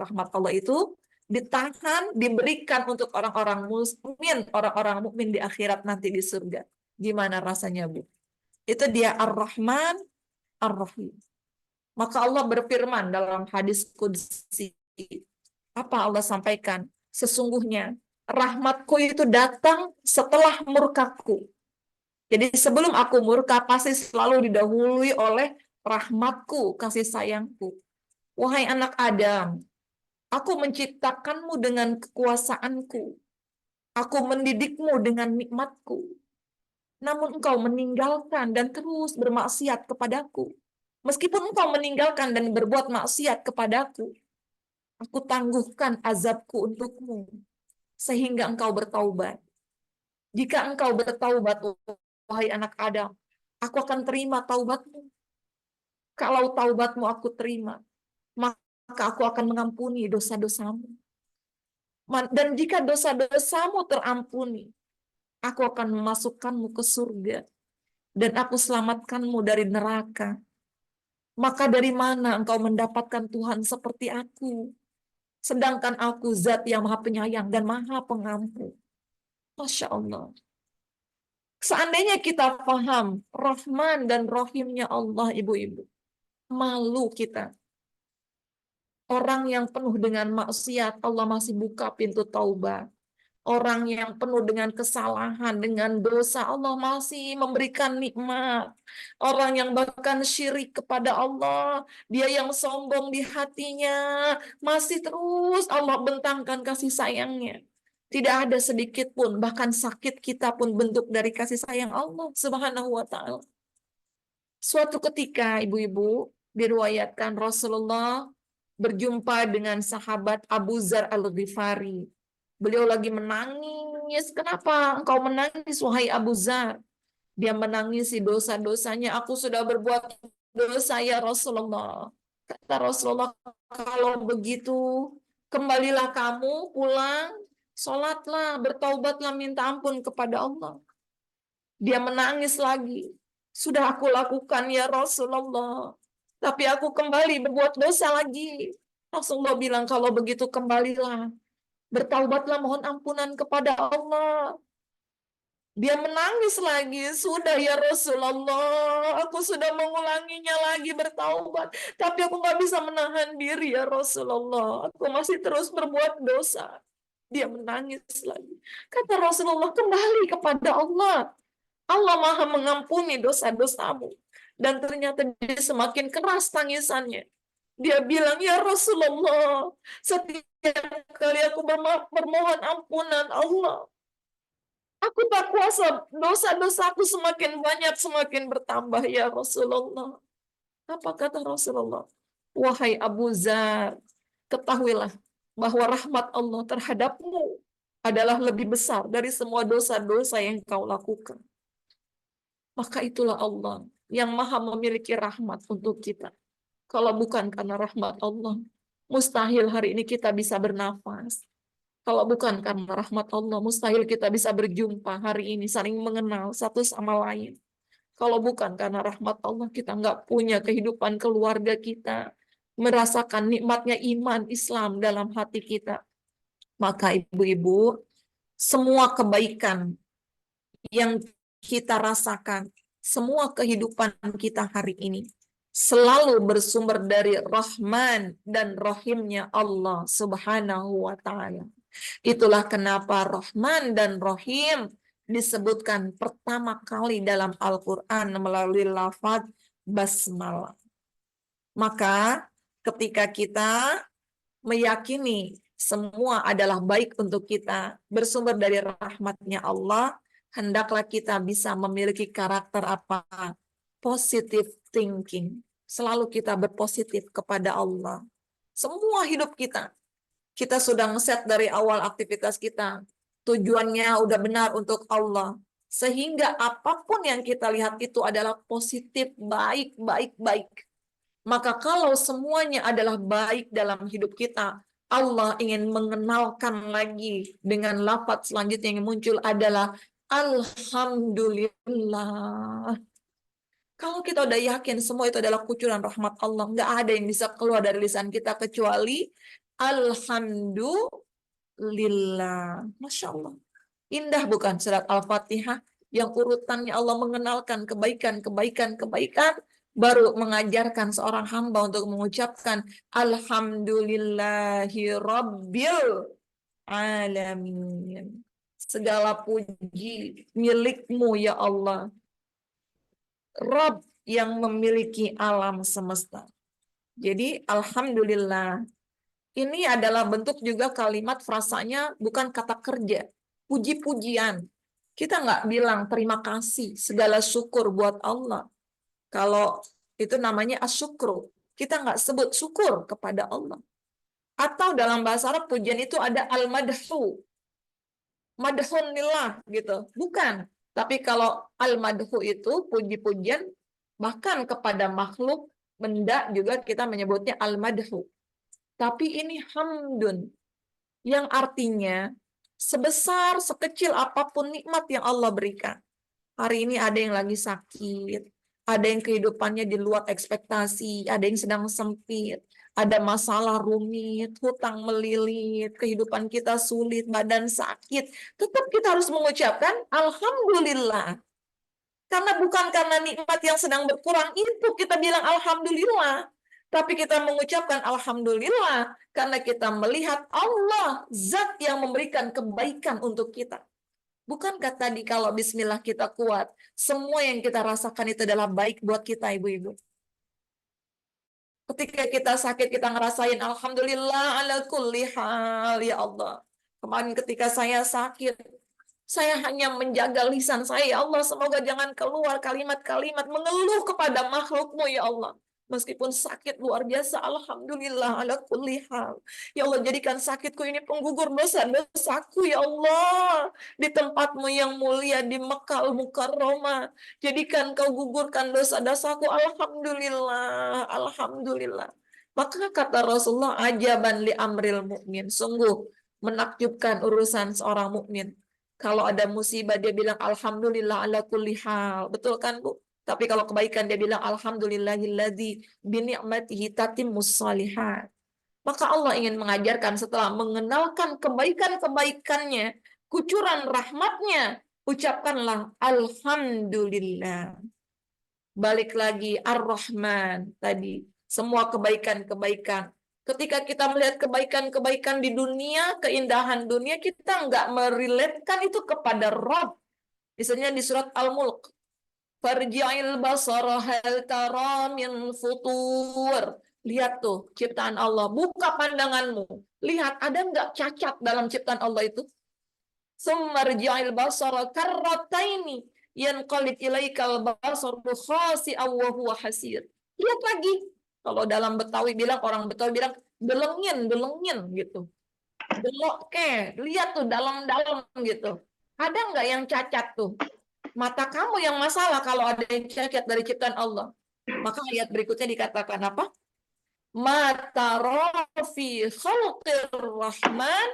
S2: rahmat Allah itu ditahan, diberikan untuk orang-orang mukmin, orang-orang mukmin di akhirat nanti di surga. Gimana rasanya, Bu? Itu dia Ar-Rahman, Ar-Rahim. Maka Allah berfirman dalam hadis qudsi. Apa Allah sampaikan? Sesungguhnya rahmatku itu datang setelah murkaku. Jadi sebelum aku murka pasti selalu didahului oleh rahmatku, kasih sayangku. Wahai anak Adam, aku menciptakanmu dengan kekuasaanku. Aku mendidikmu dengan nikmatku. Namun engkau meninggalkan dan terus bermaksiat kepadaku. Meskipun engkau meninggalkan dan berbuat maksiat kepadaku, aku tangguhkan azabku untukmu, sehingga engkau bertaubat. Jika engkau bertaubat, wahai anak Adam, aku akan terima taubatmu. Kalau taubatmu aku terima, maka aku akan mengampuni dosa-dosamu. Dan jika dosa-dosamu terampuni, aku akan memasukkanmu ke surga, dan aku selamatkanmu dari neraka. Maka dari mana engkau mendapatkan Tuhan seperti aku? Sedangkan aku zat yang maha penyayang dan maha pengampun. Masya Allah. Seandainya kita paham Rahman dan Rahimnya Allah, ibu-ibu, malu kita. Orang yang penuh dengan maksiat, Allah masih buka pintu taubat. Orang yang penuh dengan kesalahan, dengan dosa, Allah masih memberikan nikmat. Orang yang bahkan syirik kepada Allah, dia yang sombong di hatinya, masih terus Allah bentangkan kasih sayangnya. Tidak ada sedikit pun, bahkan sakit kita pun bentuk dari kasih sayang Allah Subhanahu wa Ta'ala. Suatu ketika, ibu-ibu, diriwayatkan Rasulullah berjumpa dengan sahabat Abu Dzar Al-Ghifari. Beliau lagi menangis. Kenapa engkau menangis, wahai Abu Dzar? Dia menangisi dosa-dosanya. Aku sudah berbuat dosa, ya Rasulullah. Kata Rasulullah, kalau begitu, kembalilah kamu pulang, sholatlah, bertaubatlah, minta ampun kepada Allah. Dia menangis lagi. Sudah aku lakukan, ya Rasulullah. Tapi aku kembali berbuat dosa lagi. Rasulullah bilang, kalau begitu kembalilah. Bertaubatlah, mohon ampunan kepada Allah. Dia menangis lagi. Sudah ya Rasulullah, aku sudah mengulanginya lagi bertaubat. Tapi aku nggak bisa menahan diri ya Rasulullah. Aku masih terus berbuat dosa. Dia menangis lagi. Kata Rasulullah, kembali kepada Allah. Allah maha mengampuni dosa-dosamu. Dan ternyata dia semakin keras tangisannya. Dia bilang, ya Rasulullah, setiap kali aku bermohon ampunan Allah, aku tak kuasa, dosa-dosaku semakin banyak, semakin bertambah, ya Rasulullah. Apa kata Rasulullah? Wahai Abu Dzar, ketahuilah bahwa rahmat Allah terhadapmu adalah lebih besar dari semua dosa-dosa yang kau lakukan. Maka itulah Allah yang maha memiliki rahmat untuk kita. Kalau bukan karena rahmat Allah, mustahil hari ini kita bisa bernafas. Kalau bukan karena rahmat Allah, mustahil kita bisa berjumpa hari ini, saling mengenal satu sama lain. Kalau bukan karena rahmat Allah, kita nggak punya kehidupan keluarga kita, merasakan nikmatnya iman Islam dalam hati kita. Maka ibu-ibu, semua kebaikan yang kita rasakan, semua kehidupan kita hari ini, selalu bersumber dari Rahman dan Rahimnya Allah Subhanahu wa Ta'ala. Itulah kenapa Rahman dan Rahim disebutkan pertama kali dalam Al-Quran melalui lafaz basmalah. Maka ketika kita meyakini semua adalah baik untuk kita, bersumber dari rahmatnya Allah, hendaklah kita bisa memiliki karakter apa? Positive thinking. Selalu kita berpositif kepada Allah. Semua hidup kita sudah ngeset dari awal aktivitas kita. Tujuannya udah benar untuk Allah. Sehingga apapun yang kita lihat itu adalah positif, baik, baik, baik. Maka kalau semuanya adalah baik dalam hidup kita, Allah ingin mengenalkan lagi dengan lafaz selanjutnya yang muncul adalah Alhamdulillah. Kalau kita udah yakin semua itu adalah kucuran rahmat Allah, nggak ada yang bisa keluar dari lisan kita kecuali Alhamdulillah. Masya Allah. Indah bukan surat Al-Fatihah yang urutannya Allah mengenalkan kebaikan, baru mengajarkan seorang hamba untuk mengucapkan Alhamdulillahi Rabbil Alamin. Segala puji milikmu ya Allah. Rabb yang memiliki alam semesta. Jadi Alhamdulillah. Ini adalah bentuk juga kalimat frasanya bukan kata kerja. Puji-pujian. Kita nggak bilang terima kasih, segala syukur buat Allah. Kalau itu namanya asyukru. Kita nggak sebut syukur kepada Allah. Atau dalam bahasa Arab pujian itu ada al-madhu. Madhun lillah gitu. Bukan. Tapi kalau al-madhu itu puji-pujian bahkan kepada makhluk, benda juga kita menyebutnya al-madhu. Tapi ini hamdun, yang artinya sebesar, sekecil apapun nikmat yang Allah berikan. Hari ini ada yang lagi sakit, ada yang kehidupannya di luar ekspektasi, ada yang sedang sempit, ada masalah rumit, hutang melilit, kehidupan kita sulit, badan sakit. Tetap kita harus mengucapkan Alhamdulillah. Karena bukan karena nikmat yang sedang berkurang itu kita bilang Alhamdulillah. Tapi kita mengucapkan Alhamdulillah karena kita melihat Allah, zat yang memberikan kebaikan untuk kita. Bukankah tadi kalau bismillah kita kuat, semua yang kita rasakan itu adalah baik buat kita, ibu-ibu. Ketika kita sakit, kita ngerasain Alhamdulillah ala kulli hal, ya Allah. Kemarin ketika saya sakit, saya hanya menjaga lisan saya, ya Allah, semoga jangan keluar kalimat-kalimat mengeluh kepada makhlukmu, ya Allah. Meskipun sakit luar biasa, Alhamdulillah ala kulli hal. Ya Allah, jadikan sakitku ini penggugur dosa-dosaku, ya Allah. Di tempatmu yang mulia, di Mekah Al-Mukarramah. Jadikan kau gugurkan dosa-dosaku, Alhamdulillah, Alhamdulillah. Maka kata Rasulullah, ajaban li amril mu'min. Sungguh menakjubkan urusan seorang mukmin. Kalau ada musibah dia bilang alhamdulillah ala kulli hal. Betul kan, Bu? Tapi kalau kebaikan dia bilang alhamdulillahilladzi bi ni'matihi tatimmus shalihat. Maka Allah ingin mengajarkan setelah mengenalkan kebaikan-kebaikannya, kucuran rahmatnya, ucapkanlah alhamdulillah. Balik lagi Ar-Rahman tadi, semua kebaikan-kebaikan. Ketika kita melihat kebaikan-kebaikan di dunia, keindahan dunia, kita nggak meriletkan itu kepada Rabb. Misalnya di surat Al-Mulk, Farji'il basara hal tara min futur. Lihat tuh ciptaan Allah, buka pandanganmu. Lihat ada nggak cacat dalam ciptaan Allah itu? Summarji'il basara karrataini yanqalib ilaikal basaru khasi'an wa huwa hasir. Lihat lagi. Kalau dalam Betawi bilang, orang Betawi bilang delengin gitu. Delok ke, lihat tuh dalam-dalam gitu. Ada nggak yang cacat tuh? Mata kamu yang masalah kalau ada yang cacat dari ciptaan Allah. Maka ayat berikutnya dikatakan apa? Mata rofi khalqir rahman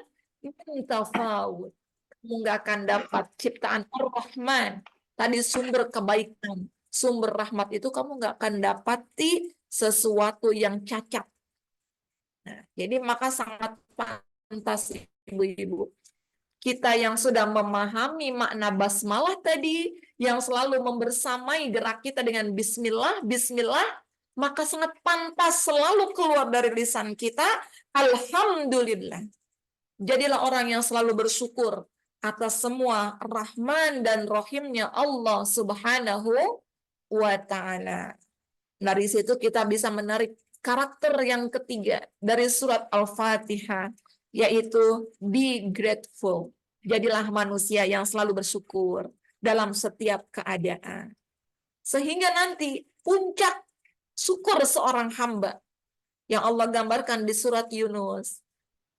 S2: Tafawut. Kamu nggak akan dapat ciptaan Ar-Rahman. Tadi sumber kebaikan, sumber rahmat itu kamu nggak akan dapati sesuatu yang cacat. Nah, jadi maka sangat pantas ibu-ibu. Kita yang sudah memahami makna basmalah tadi, yang selalu membersamai gerak kita dengan bismillah, bismillah, maka sangat pantas selalu keluar dari lisan kita, alhamdulillah. Jadilah orang yang selalu bersyukur atas semua rahman dan rahimnya Allah Subhanahu wa Ta'ala. Dari situ kita bisa menarik karakter yang ketiga dari surat Al-Fatihah, yaitu be grateful. Jadilah manusia yang selalu bersyukur dalam setiap keadaan. Sehingga nanti puncak syukur seorang hamba yang Allah gambarkan di surat Yunus.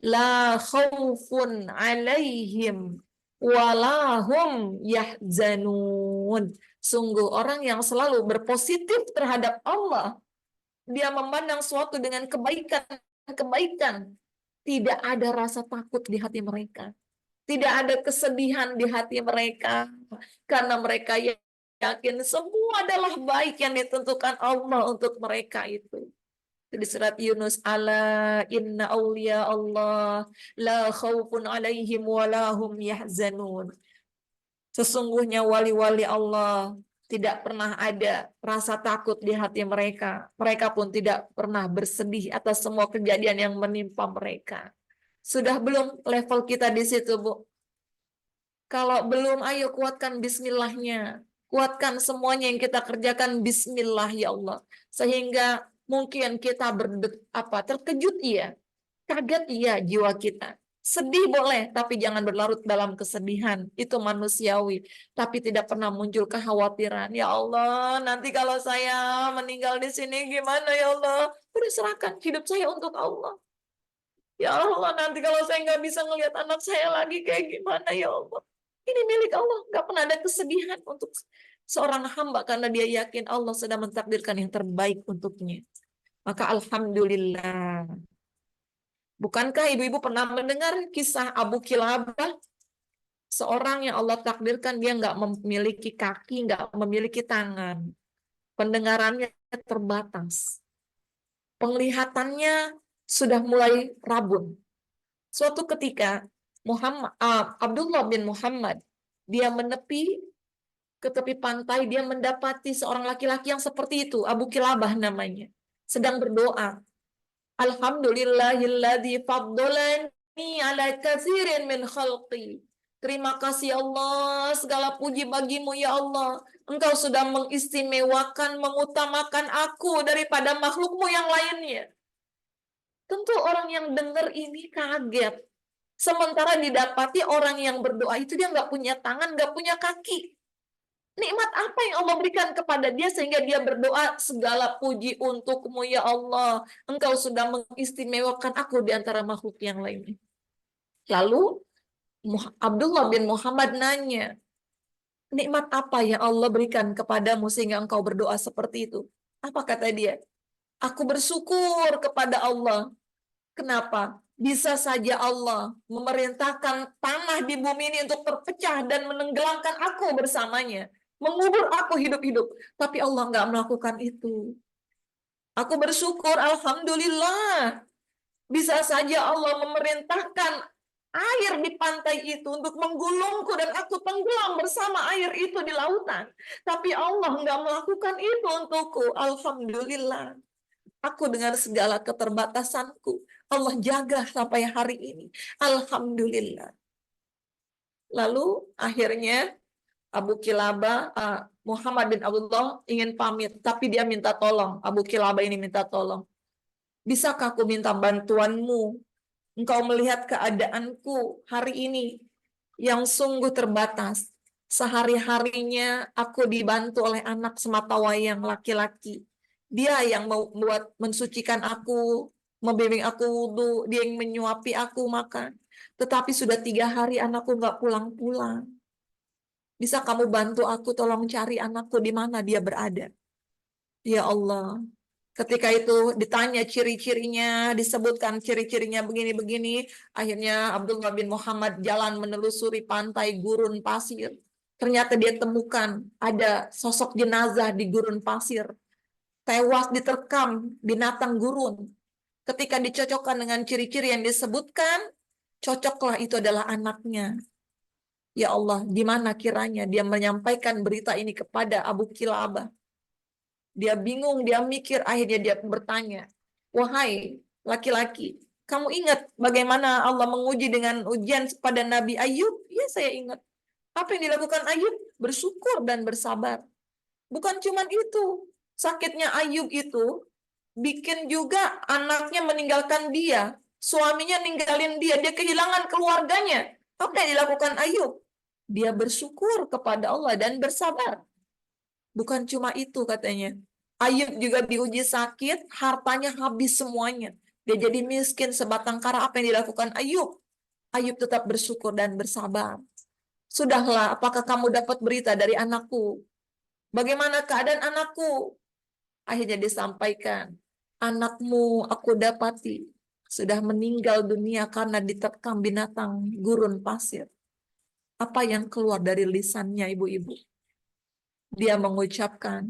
S2: La khaufun alaihim walahum yahzanun. Sungguh orang yang selalu berpositif terhadap Allah, dia memandang suatu dengan kebaikan. Tidak ada rasa takut di hati mereka. Tidak ada kesedihan di hati mereka. Karena mereka yakin semua adalah baik yang ditentukan Allah untuk mereka itu. Di surat Yunus, ala inna awliya Allah la khawfun alaihim walahum yahzanun. Sesungguhnya wali-wali Allah tidak pernah ada rasa takut di hati mereka. Mereka pun tidak pernah bersedih atas semua kejadian yang menimpa mereka. Sudah belum level kita di situ, Bu? Kalau belum, ayo kuatkan bismillahnya. Kuatkan semuanya yang kita kerjakan bismillah ya Allah. Sehingga mungkin kita terkejut iya, kaget iya jiwa kita. Sedih boleh, tapi jangan berlarut dalam kesedihan. Itu manusiawi. Tapi tidak pernah muncul kekhawatiran. Ya Allah, nanti kalau saya meninggal di sini gimana ya Allah? Udah serahkan hidup saya untuk Allah. Ya Allah, nanti kalau saya nggak bisa ngelihat anak saya lagi kayak gimana ya Allah? Ini milik Allah. Nggak pernah ada kesedihan untuk seorang hamba karena dia yakin Allah sedang mentakdirkan yang terbaik untuknya. Maka alhamdulillah. Bukankah ibu-ibu pernah mendengar kisah Abu Kilabah? Seorang yang Allah takdirkan dia nggak memiliki kaki, nggak memiliki tangan. Pendengarannya terbatas. Penglihatannya sudah mulai rabun. Suatu ketika Abdullah bin Muhammad, dia menepi ke tepi pantai, dia mendapati seorang laki-laki yang seperti itu, Abu Kilabah namanya, sedang berdoa. Alhamdulillahilladzi faddalani ala katsirin min khalqi. Terima kasih Allah, segala puji bagimu ya Allah. Engkau sudah mengistimewakan, mengutamakan aku daripada makhlukmu yang lainnya. Tentu orang yang dengar ini kaget. Sementara didapati orang yang berdoa itu dia nggak punya tangan, nggak punya kaki. Nikmat apa yang Allah berikan kepada dia sehingga dia berdoa, segala puji untukmu ya Allah. Engkau sudah mengistimewakan aku di antara makhluk yang lainnya. Lalu Abdullah bin Muhammad nanya, nikmat apa yang Allah berikan kepadamu sehingga engkau berdoa seperti itu? Apa kata dia? Aku bersyukur kepada Allah. Kenapa? Bisa saja Allah memerintahkan tanah di bumi ini untuk terpecah dan menenggelamkan aku bersamanya. Mengubur aku hidup-hidup. Tapi Allah nggak melakukan itu. Aku bersyukur, alhamdulillah. Bisa saja Allah memerintahkan air di pantai itu untuk menggulungku dan aku tenggelam bersama air itu di lautan. Tapi Allah nggak melakukan itu untukku. Alhamdulillah. Aku dengan segala keterbatasanku, Allah jaga sampai hari ini. Alhamdulillah. Lalu akhirnya Abu Kilabah, Muhammad bin Abdullah ingin pamit, tapi dia minta tolong. Abu Kilabah ini minta tolong. Bisakah aku minta bantuanmu? Engkau melihat keadaanku hari ini yang sungguh terbatas. Sehari-harinya aku dibantu oleh anak sematawayang laki-laki. Dia yang membuat mensucikan aku, membimbing aku wudhu, dia yang menyuapi aku makan. Tetapi sudah 3 hari anakku nggak pulang-pulang. Bisa kamu bantu aku, tolong cari anakku di mana dia berada. Ya Allah, Ketika itu ditanya ciri-cirinya, disebutkan ciri-cirinya begini-begini, akhirnya Abdullah bin Muhammad jalan menelusuri pantai gurun pasir. Ternyata dia temukan ada sosok jenazah di gurun pasir, tewas diterkam binatang gurun. Ketika dicocokkan dengan ciri-ciri yang disebutkan, cocoklah itu adalah anaknya. Ya Allah, gimana kiranya dia menyampaikan berita ini kepada Abu Kilabah? Dia bingung, dia mikir, akhirnya dia bertanya, wahai laki-laki, kamu ingat bagaimana Allah menguji dengan ujian pada Nabi Ayub? Ya, saya ingat. Apa yang dilakukan Ayub? Bersyukur dan bersabar. Bukan cuma itu, sakitnya Ayub itu bikin juga anaknya meninggalkan dia, suaminya ninggalin dia kehilangan keluarganya. Apa yang dilakukan Ayub? Dia bersyukur kepada Allah dan bersabar. Bukan cuma itu katanya. Ayub juga diuji sakit, hartanya habis semuanya. Dia jadi miskin sebatang kara. Apa yang dilakukan Ayub? Ayub tetap bersyukur dan bersabar. Sudahlah, apakah kamu dapat berita dari anakku? Bagaimana keadaan anakku? Akhirnya disampaikan, anakmu aku dapati sudah meninggal dunia karena diterkam binatang gurun pasir. Apa yang keluar dari lisannya ibu-ibu? Dia mengucapkan,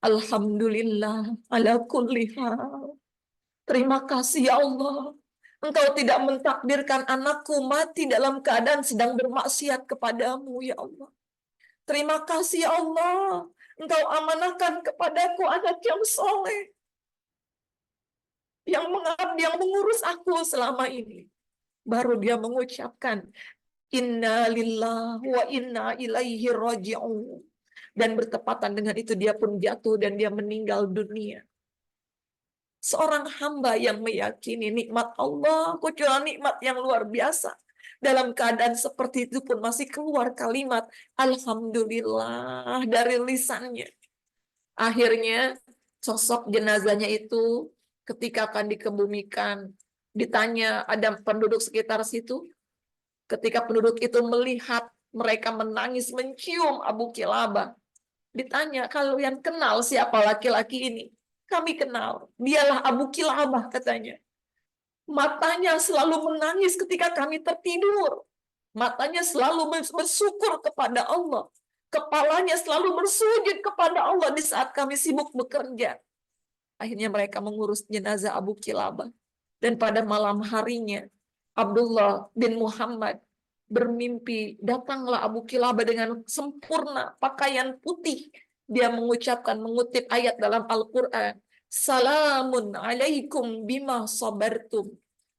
S2: Alhamdulillah ala kulli hal. Terima kasih ya Allah. Engkau tidak mentakdirkan anakku mati dalam keadaan sedang bermaksiat kepadamu ya Allah. Terima kasih ya Allah. Engkau amanahkan kepadaku anak yang soleh. Yang mengabdi, yang mengurus aku selama ini. Baru dia mengucapkan, Inna lillahi wa inna ilaihi raji'un. Dan bertepatan dengan itu dia pun jatuh dan dia meninggal dunia. Seorang hamba yang meyakini nikmat Allah, kecuali nikmat yang luar biasa. Dalam keadaan seperti itu pun masih keluar kalimat Alhamdulillah dari lisannya. Akhirnya sosok jenazahnya itu ketika akan dikebumikan, ditanya ada penduduk sekitar situ. Ketika penduduk itu melihat mereka menangis mencium Abu Kilabah, ditanya, kalian kenal siapa laki-laki ini? Kami kenal, dialah Abu Kilabah katanya. Matanya selalu menangis ketika kami tertidur. Matanya selalu bersyukur kepada Allah. Kepalanya selalu bersujud kepada Allah di saat kami sibuk bekerja. Akhirnya mereka mengurus jenazah Abu Kilabah. Dan pada malam harinya, Abdullah bin Muhammad bermimpi, datanglah Abu Kilabah dengan sempurna, pakaian putih. Dia mengucapkan, mengutip ayat dalam Al-Quran, Salamun alaikum bima sabartum.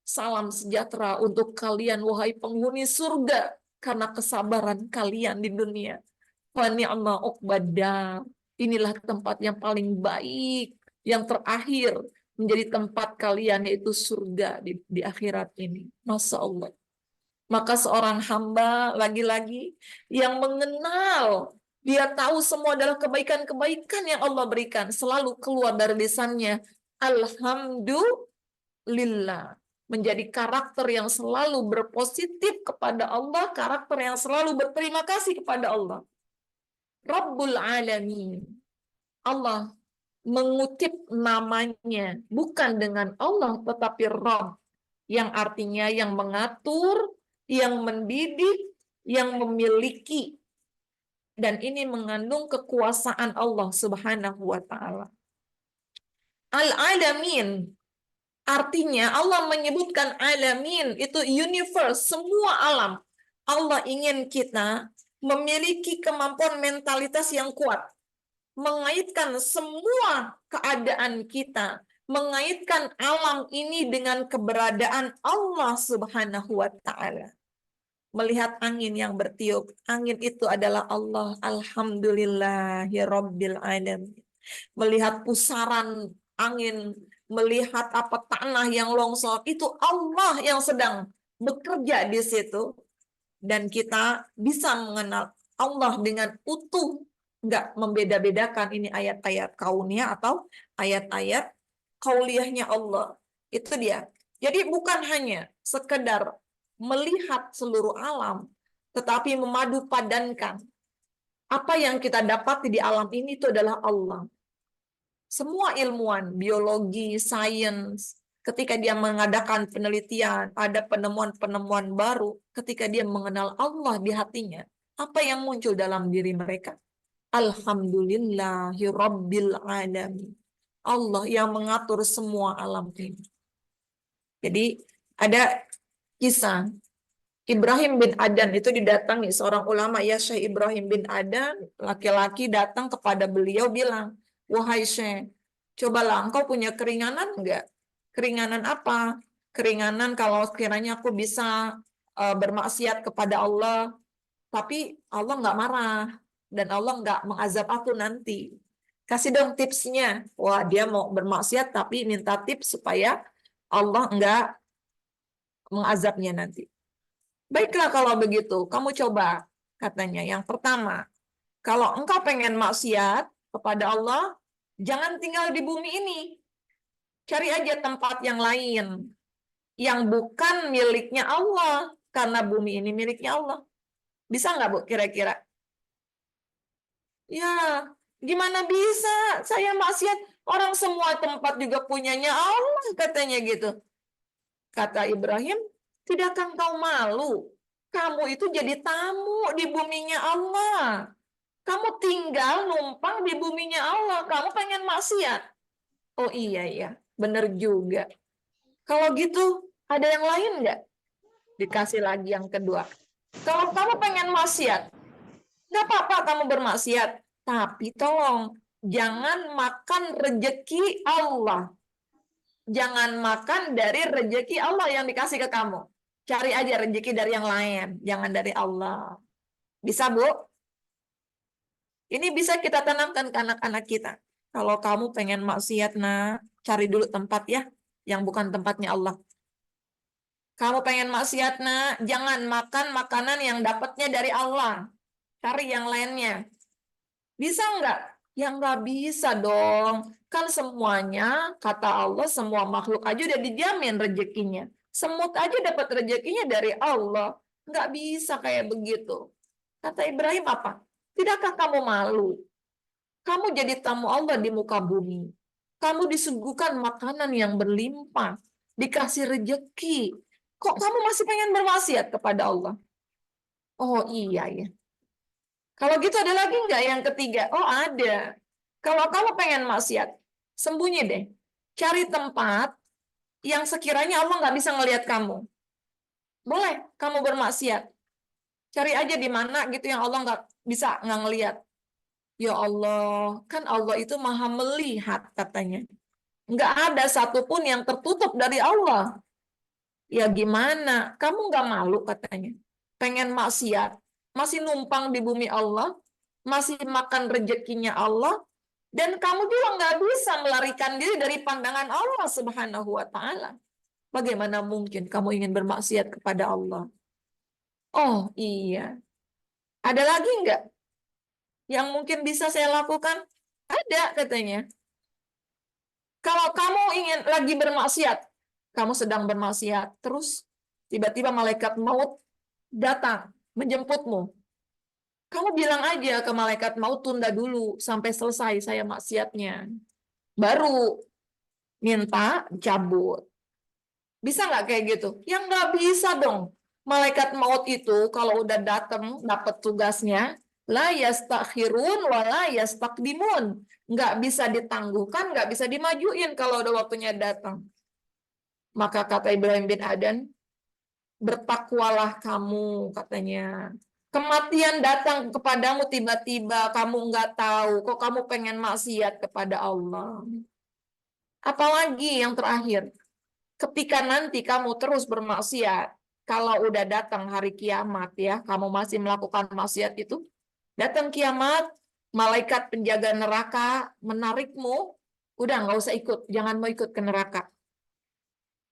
S2: Salam sejahtera untuk kalian, wahai penghuni surga, karena kesabaran kalian di dunia. Wa ni'ma uqbadar. Inilah tempat yang paling baik, yang terakhir menjadi tempat kalian, yaitu surga di akhirat ini. Masya Allah. Maka seorang hamba lagi-lagi yang mengenal, dia tahu semua adalah kebaikan-kebaikan yang Allah berikan, selalu keluar dari lisannya, Alhamdulillah. Menjadi karakter yang selalu berpositif kepada Allah, karakter yang selalu berterima kasih kepada Allah. Rabbul Alamin. Allah mengutip namanya bukan dengan Allah tetapi Rabb, yang artinya yang mengatur, yang mendidik, yang memiliki. Dan ini mengandung kekuasaan Allah Subhanahu wa taala. Al-Alamin artinya Allah menyebutkan alamin itu universe, semua alam. Allah ingin kita memiliki kemampuan mentalitas yang kuat, mengaitkan semua keadaan kita, mengaitkan alam ini dengan keberadaan Allah Subhanahu wa taala. Melihat angin yang bertiup, angin itu adalah Allah, alhamdulillahirabbil alamin. Melihat pusaran angin, melihat apa tanah yang longsor, itu Allah yang sedang bekerja di situ. Dan kita bisa mengenal Allah dengan utuh, nggak membeda-bedakan ini ayat-ayat kauniyah atau ayat-ayat kauliyahnya Allah. Itu dia. Jadi bukan hanya sekedar melihat seluruh alam, tetapi memadu padankan. Apa yang kita dapati di alam ini itu adalah Allah. Semua ilmuwan, biologi, sains, ketika dia mengadakan penelitian, ada penemuan-penemuan baru, ketika dia mengenal Allah di hatinya, apa yang muncul dalam diri mereka? Alhamdulillahi Rabbil Alamin. Allah yang mengatur semua alam ini. Jadi ada kisah Ibrahim bin Adhan itu didatangi seorang ulama, ya Syekh Ibrahim bin Adhan, laki-laki datang kepada beliau bilang, wahai Syekh, cobalah engkau punya keringanan enggak? Keringanan apa? Keringanan kalau sekiranya aku bisa bermaksiat kepada Allah, tapi Allah nggak marah dan Allah nggak mengazab aku nanti. Kasih dong tipsnya. Wah, dia mau bermaksiat tapi minta tips supaya Allah nggak mengazabnya nanti. Baiklah kalau begitu, kamu coba, katanya. Yang pertama, kalau engkau pengen maksiat kepada Allah, jangan tinggal di bumi ini. Cari aja tempat yang lain, yang bukan miliknya Allah, karena bumi ini miliknya Allah. Bisa nggak, Bu, kira-kira? Ya, gimana bisa? Saya maksiat, orang semua tempat juga punyanya Allah, katanya gitu. Kata Ibrahim, tidakkah engkau malu? Kamu itu jadi tamu di buminya Allah. Kamu tinggal numpang di buminya Allah. Kamu pengen maksiat. Oh iya, bener juga. Kalau gitu, ada yang lain nggak? Dikasih lagi yang kedua. Kalau kamu pengen maksiat, nggak apa-apa kamu bermaksiat. Tapi tolong, jangan makan rejeki Allah. Jangan makan dari rejeki Allah yang dikasih ke kamu. Cari aja rejeki dari yang lain, jangan dari Allah. Bisa, Bu? Ini bisa kita tanamkan ke anak-anak kita. Kalau kamu pengen maksiat, nah, cari dulu tempat ya, yang bukan tempatnya Allah. Kamu pengen maksiat, nah, jangan makan makanan yang dapatnya dari Allah. Cari yang lainnya. Bisa nggak? Ya nggak bisa dong. Kan semuanya, kata Allah, semua makhluk aja udah dijamin rezekinya. Semut aja dapat rezekinya dari Allah. Nggak bisa kayak begitu. Kata Ibrahim apa? Tidakkah kamu malu? Kamu jadi tamu Allah di muka bumi. Kamu disuguhkan makanan yang berlimpah. Dikasih rejeki. Kok kamu masih pengen bermaksiat kepada Allah? Oh iya ya. Kalau gitu ada lagi nggak yang ketiga? Oh ada. Kalau kamu pengen maksiat, sembunyi deh. Cari tempat yang sekiranya Allah nggak bisa ngelihat kamu. Boleh kamu bermaksiat. Cari aja di mana gitu yang Allah nggak ngelihat. Ya Allah, kan Allah itu maha melihat katanya. Nggak ada satupun yang tertutup dari Allah. Ya gimana? Kamu nggak malu katanya. Pengen maksiat, masih numpang di bumi Allah, masih makan rezekinya Allah, dan kamu juga nggak bisa melarikan diri dari pandangan Allah Subhanahu wa Ta'ala. Bagaimana mungkin kamu ingin bermaksiat kepada Allah? Oh iya. Ada lagi nggak yang mungkin bisa saya lakukan? Ada katanya. Kalau kamu ingin lagi bermaksiat, kamu sedang bermaksiat, terus tiba-tiba malaikat maut datang menjemputmu. Kamu bilang aja ke malaikat maut, tunda dulu sampai selesai saya maksiatnya. Baru minta cabut. Bisa nggak kayak gitu? Ya nggak bisa dong. Malaikat maut itu kalau udah datang dapat tugasnya, la yastakhirun wa la yastaqdimun. Nggak bisa ditangguhkan, nggak bisa dimajuin kalau udah waktunya datang. Maka kata Ibrahim bin Adhan, bertakwalah kamu katanya. Kematian datang kepadamu tiba-tiba, kamu nggak tahu, kok kamu pengen maksiat kepada Allah. Apalagi yang terakhir, ketika nanti kamu terus bermaksiat, kalau udah datang hari kiamat ya, kamu masih melakukan maksiat itu, datang kiamat, malaikat penjaga neraka menarikmu, udah nggak usah ikut, jangan mau ikut ke neraka.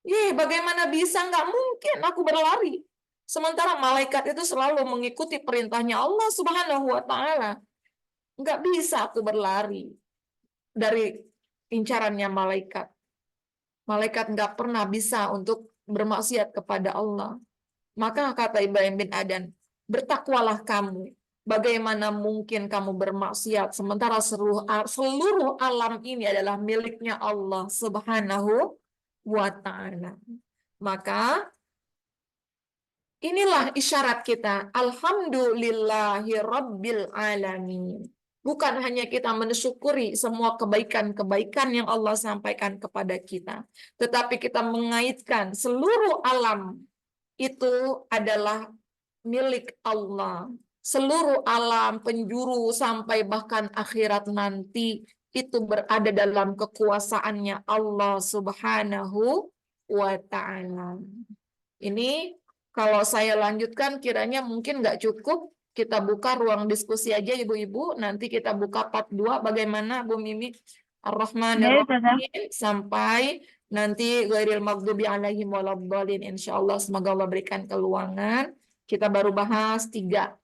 S2: Bagaimana bisa? Nggak mungkin aku berlari. Sementara malaikat itu selalu mengikuti perintahnya Allah Subhanahu wa Ta'ala. Nggak bisa aku berlari dari incarannya malaikat. Malaikat nggak pernah bisa untuk bermaksiat kepada Allah. Maka kata Ibrahim bin Adhan, bertakwalah kamu Bagaimana mungkin kamu bermaksiat sementara seluruh alam ini adalah miliknya Allah Subhanahu wa Ta'ala. Maka inilah isyarat kita. Alhamdulillahi Rabbil Alamin. Bukan hanya kita mensyukuri semua kebaikan-kebaikan yang Allah sampaikan kepada kita, tetapi kita mengaitkan seluruh alam itu adalah milik Allah. Seluruh alam, penjuru, sampai bahkan akhirat nanti itu berada dalam kekuasaannya Allah Subhanahu wa Ta'ala. Ini kalau saya lanjutkan kiranya mungkin nggak cukup. Kita buka ruang diskusi aja ibu-ibu. Nanti kita buka part 2. Bagaimana Bu Mimi? Ar-Rahmanir-Rahim sampai nanti ghairil maghdubi alaihim waladhdallin. Insyaallah semoga Allah berikan keluangan. Kita baru bahas 3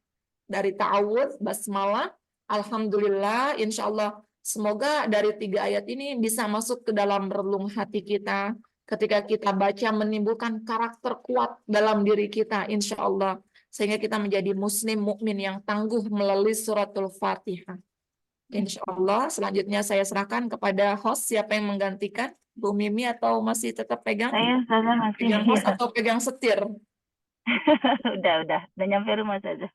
S2: dari ta'awudz, basmalah, alhamdulillah. Insyaallah semoga dari 3 ayat ini bisa masuk ke dalam relung hati kita. Ketika kita baca menimbulkan karakter kuat dalam diri kita, insya Allah, sehingga kita menjadi muslim mukmin yang tangguh melalui suratul Fatihah. Insya Allah, selanjutnya saya serahkan kepada host, siapa yang menggantikan, Bu Mimi atau masih tetap pegang?
S5: Saya Ustazah masih.
S2: Pegang host atau pegang setir?
S5: Udah nyampe rumah saja.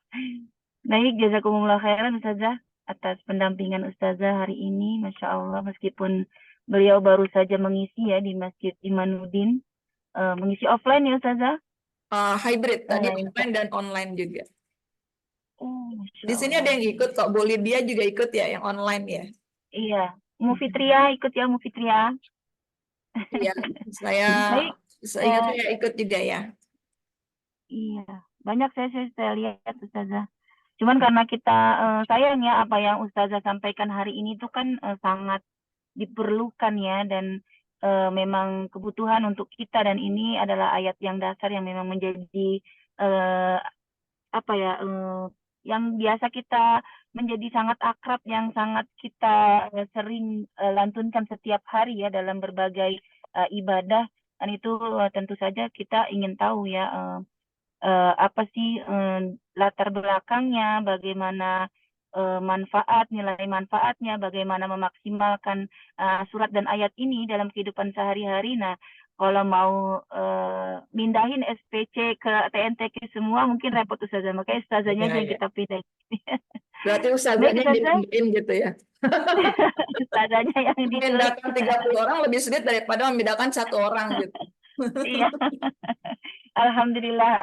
S5: Baik, jazakumullah khairan Ustazah atas pendampingan Ustazah hari ini, Masya Allah, meskipun beliau baru saja mengisi ya di Masjid Imanuddin, mengisi offline ya Ustazah?
S2: Hybrid, tadi offline dan online juga.
S5: Oh, Masya
S2: Di sini
S5: Allah.
S2: ada yang ikut kok, Bu Lydia juga ikut ya, yang online ya.
S5: Iya, Mu Fitria ikut ya, Mu Fitria.
S2: Iya, saya
S5: Baik.
S2: saya ikut juga ya.
S5: Iya, banyak saya lihat Ustazah. Cuman karena kita sayang ya apa yang Ustazah sampaikan hari ini itu kan sangat diperlukan ya, dan memang kebutuhan untuk kita, dan ini adalah ayat yang dasar yang memang menjadi yang biasa kita menjadi sangat akrab, yang sangat kita sering lantunkan setiap hari ya dalam berbagai ibadah, dan itu tentu saja kita ingin tahu ya apa sih latar belakangnya, bagaimana nilai manfaatnya, bagaimana memaksimalkan surat dan ayat ini dalam kehidupan sehari-hari. Nah, kalau mau mindahin SPC ke TNTK semua mungkin repot Ustazah, makanya Ustazahnya
S2: Ya,
S5: yang
S2: ya.
S5: kita pindah.
S2: Berarti Ustazahnya dipindahin gitu ya.
S5: Ustazahnya yang diculik.
S2: Memindahkan 30 orang lebih sulit daripada memindahkan 1 orang gitu.
S5: Iya. Alhamdulillah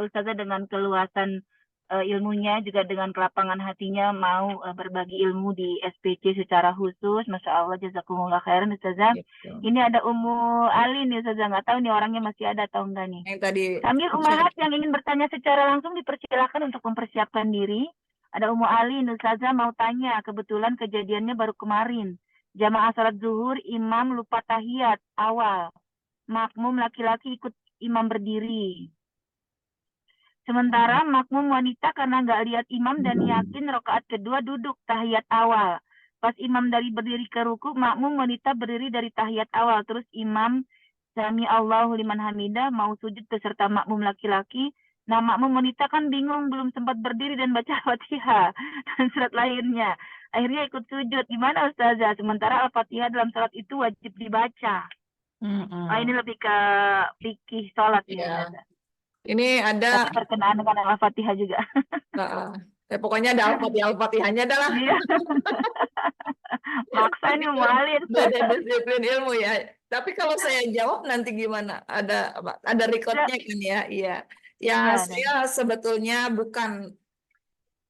S5: Ustazah dengan keluasan ilmunya, juga dengan kelapangan hatinya mau berbagi ilmu di SPC secara khusus. Masya Allah, jazakumullah khairan Ustazah.
S2: Gitu.
S5: Ini ada Ummu Alin nih Ustazah, nggak tahu nih orangnya masih ada atau enggak nih.
S2: Yang tadi
S5: Sambil Ummahat yang ingin bertanya secara langsung dipersilakan untuk mempersiapkan diri. Ada Ummu Alin, Ustazah mau tanya, kebetulan kejadiannya baru kemarin. Jamaah salat zuhur, imam lupa tahiyat awal. Makmum laki-laki ikut imam berdiri. Sementara makmum wanita karena nggak lihat imam dan yakin rakaat kedua duduk tahiyat awal. Pas imam dari berdiri ke ruku, makmum wanita berdiri dari tahiyat awal. Terus imam sami Allahu liman hamidah mau sujud beserta makmum laki-laki. Nah, makmum wanita kan bingung, belum sempat berdiri dan baca Fatihah dan surat lainnya. Akhirnya ikut sujud. Gimana Ustazah? Sementara Al-Fatihah dalam salat itu wajib dibaca. Ini lebih ke fikih sholat
S2: ya.
S5: ya Ustazah.
S2: Ini ada
S5: Tapi berkenaan dengan Al-Fatihah juga.
S2: pokoknya ada Al-Fatihahnya adalah
S5: Iya. Maksa nih Mualin.
S2: beda disiplin ilmu ya. Tapi kalau saya jawab nanti gimana? Ada recordnya kan ya? Iya. Ya, saya sebetulnya bukan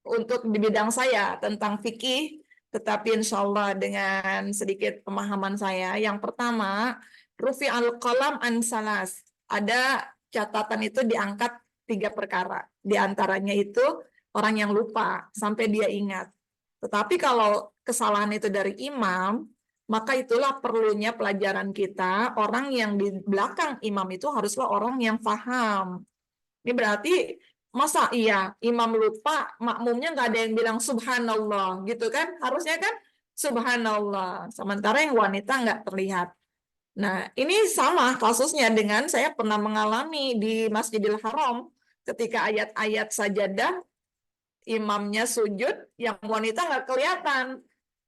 S2: untuk di bidang saya tentang fikih, tetapi insya Allah dengan sedikit pemahaman saya. Yang pertama, rufi al-qalam an salas. Ada catatan itu diangkat 3 perkara. Di antaranya itu orang yang lupa sampai dia ingat. Tetapi kalau kesalahan itu dari imam, maka itulah perlunya pelajaran kita. Orang yang di belakang imam itu haruslah orang yang paham. Ini berarti masa iya imam lupa, makmumnya nggak ada yang bilang subhanallah gitu kan? Harusnya kan subhanallah. Sementara yang wanita nggak terlihat. Nah, ini sama kasusnya dengan saya pernah mengalami di Masjidil Haram ketika ayat-ayat sajadah imamnya sujud, yang wanita nggak kelihatan.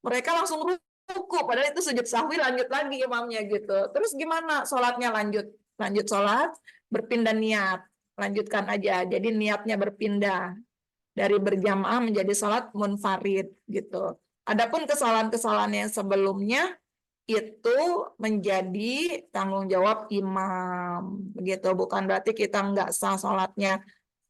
S2: Mereka langsung ruku, padahal itu sujud sahwi, lanjut lagi imamnya gitu. Terus gimana sholatnya lanjut? Lanjut sholat, berpindah niat. Lanjutkan aja, jadi niatnya berpindah. Dari berjamaah menjadi sholat munfarid gitu. Adapun kesalahan-kesalahan yang sebelumnya, itu menjadi tanggung jawab imam. Begitu, bukan berarti kita nggak sah sholatnya.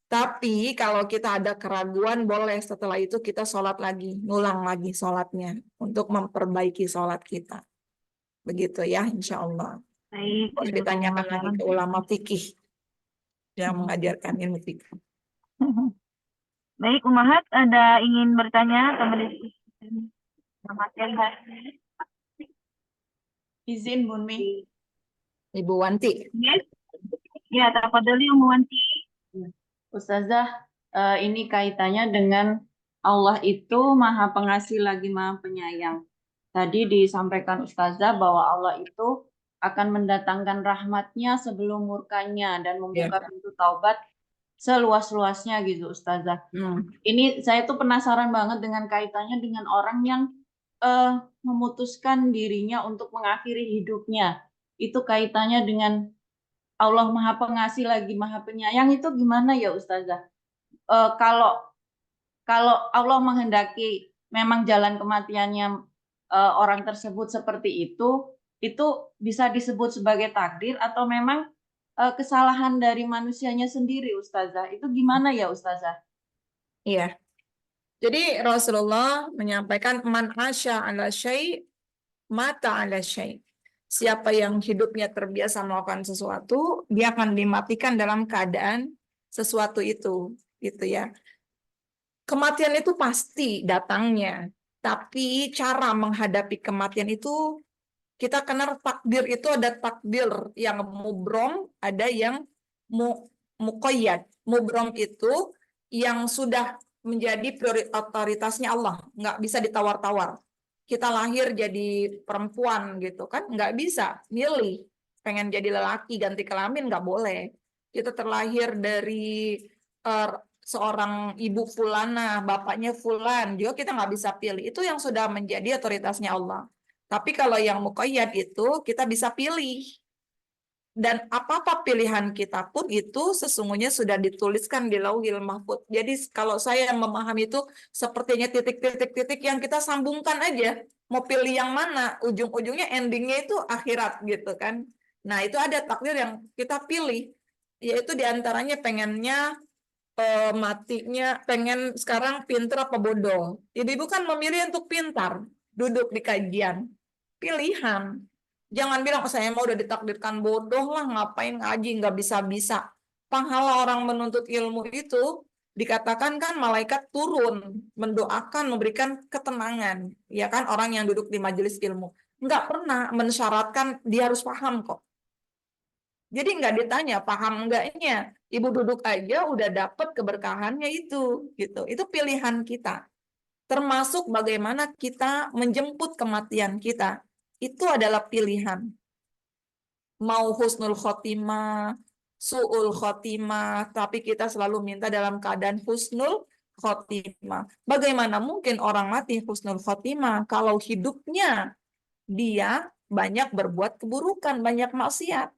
S2: Tapi kalau kita ada keraguan, boleh setelah itu kita sholat lagi, ngulang lagi sholatnya untuk memperbaiki sholat kita. Begitu ya, insya Allah.
S5: Baik,
S2: Boleh ditanyakan lagi ke ulama fikih yang mengajarkan ilmu fikih.
S5: Baik, Umahat ada ingin bertanya atau mendiskusikan materi hari ini?
S6: Izin Bunmi.
S2: Ibu Wanti.
S5: Yes. Ya, tafadhali Umu Wanti.
S6: Ustazah, ini kaitannya dengan Allah itu maha pengasih lagi maha penyayang. Tadi disampaikan Ustazah bahwa Allah itu akan mendatangkan rahmatnya sebelum murkanya dan membuka pintu taubat seluas-luasnya gitu Ustazah. Ini saya tuh penasaran banget dengan kaitannya dengan orang yang memutuskan dirinya untuk mengakhiri hidupnya. Itu kaitannya dengan Allah maha pengasih lagi maha penyayang itu gimana ya Ustazah? Kalau Allah menghendaki memang jalan kematiannya orang tersebut seperti itu bisa disebut sebagai takdir atau memang kesalahan dari manusianya sendiri Ustazah? Itu gimana ya Ustazah?
S2: Iya. Jadi Rasulullah menyampaikan man asya ala syai' mata ala syai'. Siapa yang hidupnya terbiasa melakukan sesuatu, dia akan dimatikan dalam keadaan sesuatu itu, gitu ya. Kematian itu pasti datangnya, tapi cara menghadapi kematian itu kita kenal takdir itu ada takdir yang mubrom, ada yang muqayyad. Mubrom itu yang sudah menjadi otoritasnya Allah, nggak bisa ditawar-tawar. Kita lahir jadi perempuan gitu kan, nggak bisa milih. Pengen jadi lelaki ganti kelamin nggak boleh. Kita terlahir dari seorang ibu fulana, bapaknya fulan, juga kita nggak bisa pilih. Itu yang sudah menjadi otoritasnya Allah. Tapi kalau yang muqayyad itu kita bisa pilih. Dan apa-apa pilihan kita pun itu sesungguhnya sudah dituliskan di Lauhil Mahfuz. Jadi kalau saya memahami itu sepertinya titik-titik-titik yang kita sambungkan aja. Mau pilih yang mana, ujung-ujungnya endingnya itu akhirat gitu kan. Nah itu ada takdir yang kita pilih. Yaitu diantaranya pengennya matinya, pengen sekarang pintar apa bodoh. Ibu-ibu kan memilih untuk pintar, duduk di kajian. Pilihan. Jangan bilang, saya mau udah ditakdirkan bodoh lah, ngapain ngaji, nggak bisa-bisa. Pahala orang menuntut ilmu itu, dikatakan kan malaikat turun, mendoakan, memberikan ketenangan. Ya kan, orang yang duduk di majelis ilmu. Nggak pernah mensyaratkan dia harus paham kok. Jadi nggak ditanya, paham enggaknya. Ibu duduk aja udah dapat keberkahannya itu. Gitu. Itu pilihan kita. Termasuk bagaimana kita menjemput kematian kita. Itu adalah pilihan. Mau husnul khotimah, su'ul khotimah, tapi kita selalu minta dalam keadaan husnul khotimah. Bagaimana mungkin orang mati husnul khotimah kalau hidupnya dia banyak berbuat keburukan, banyak maksiat.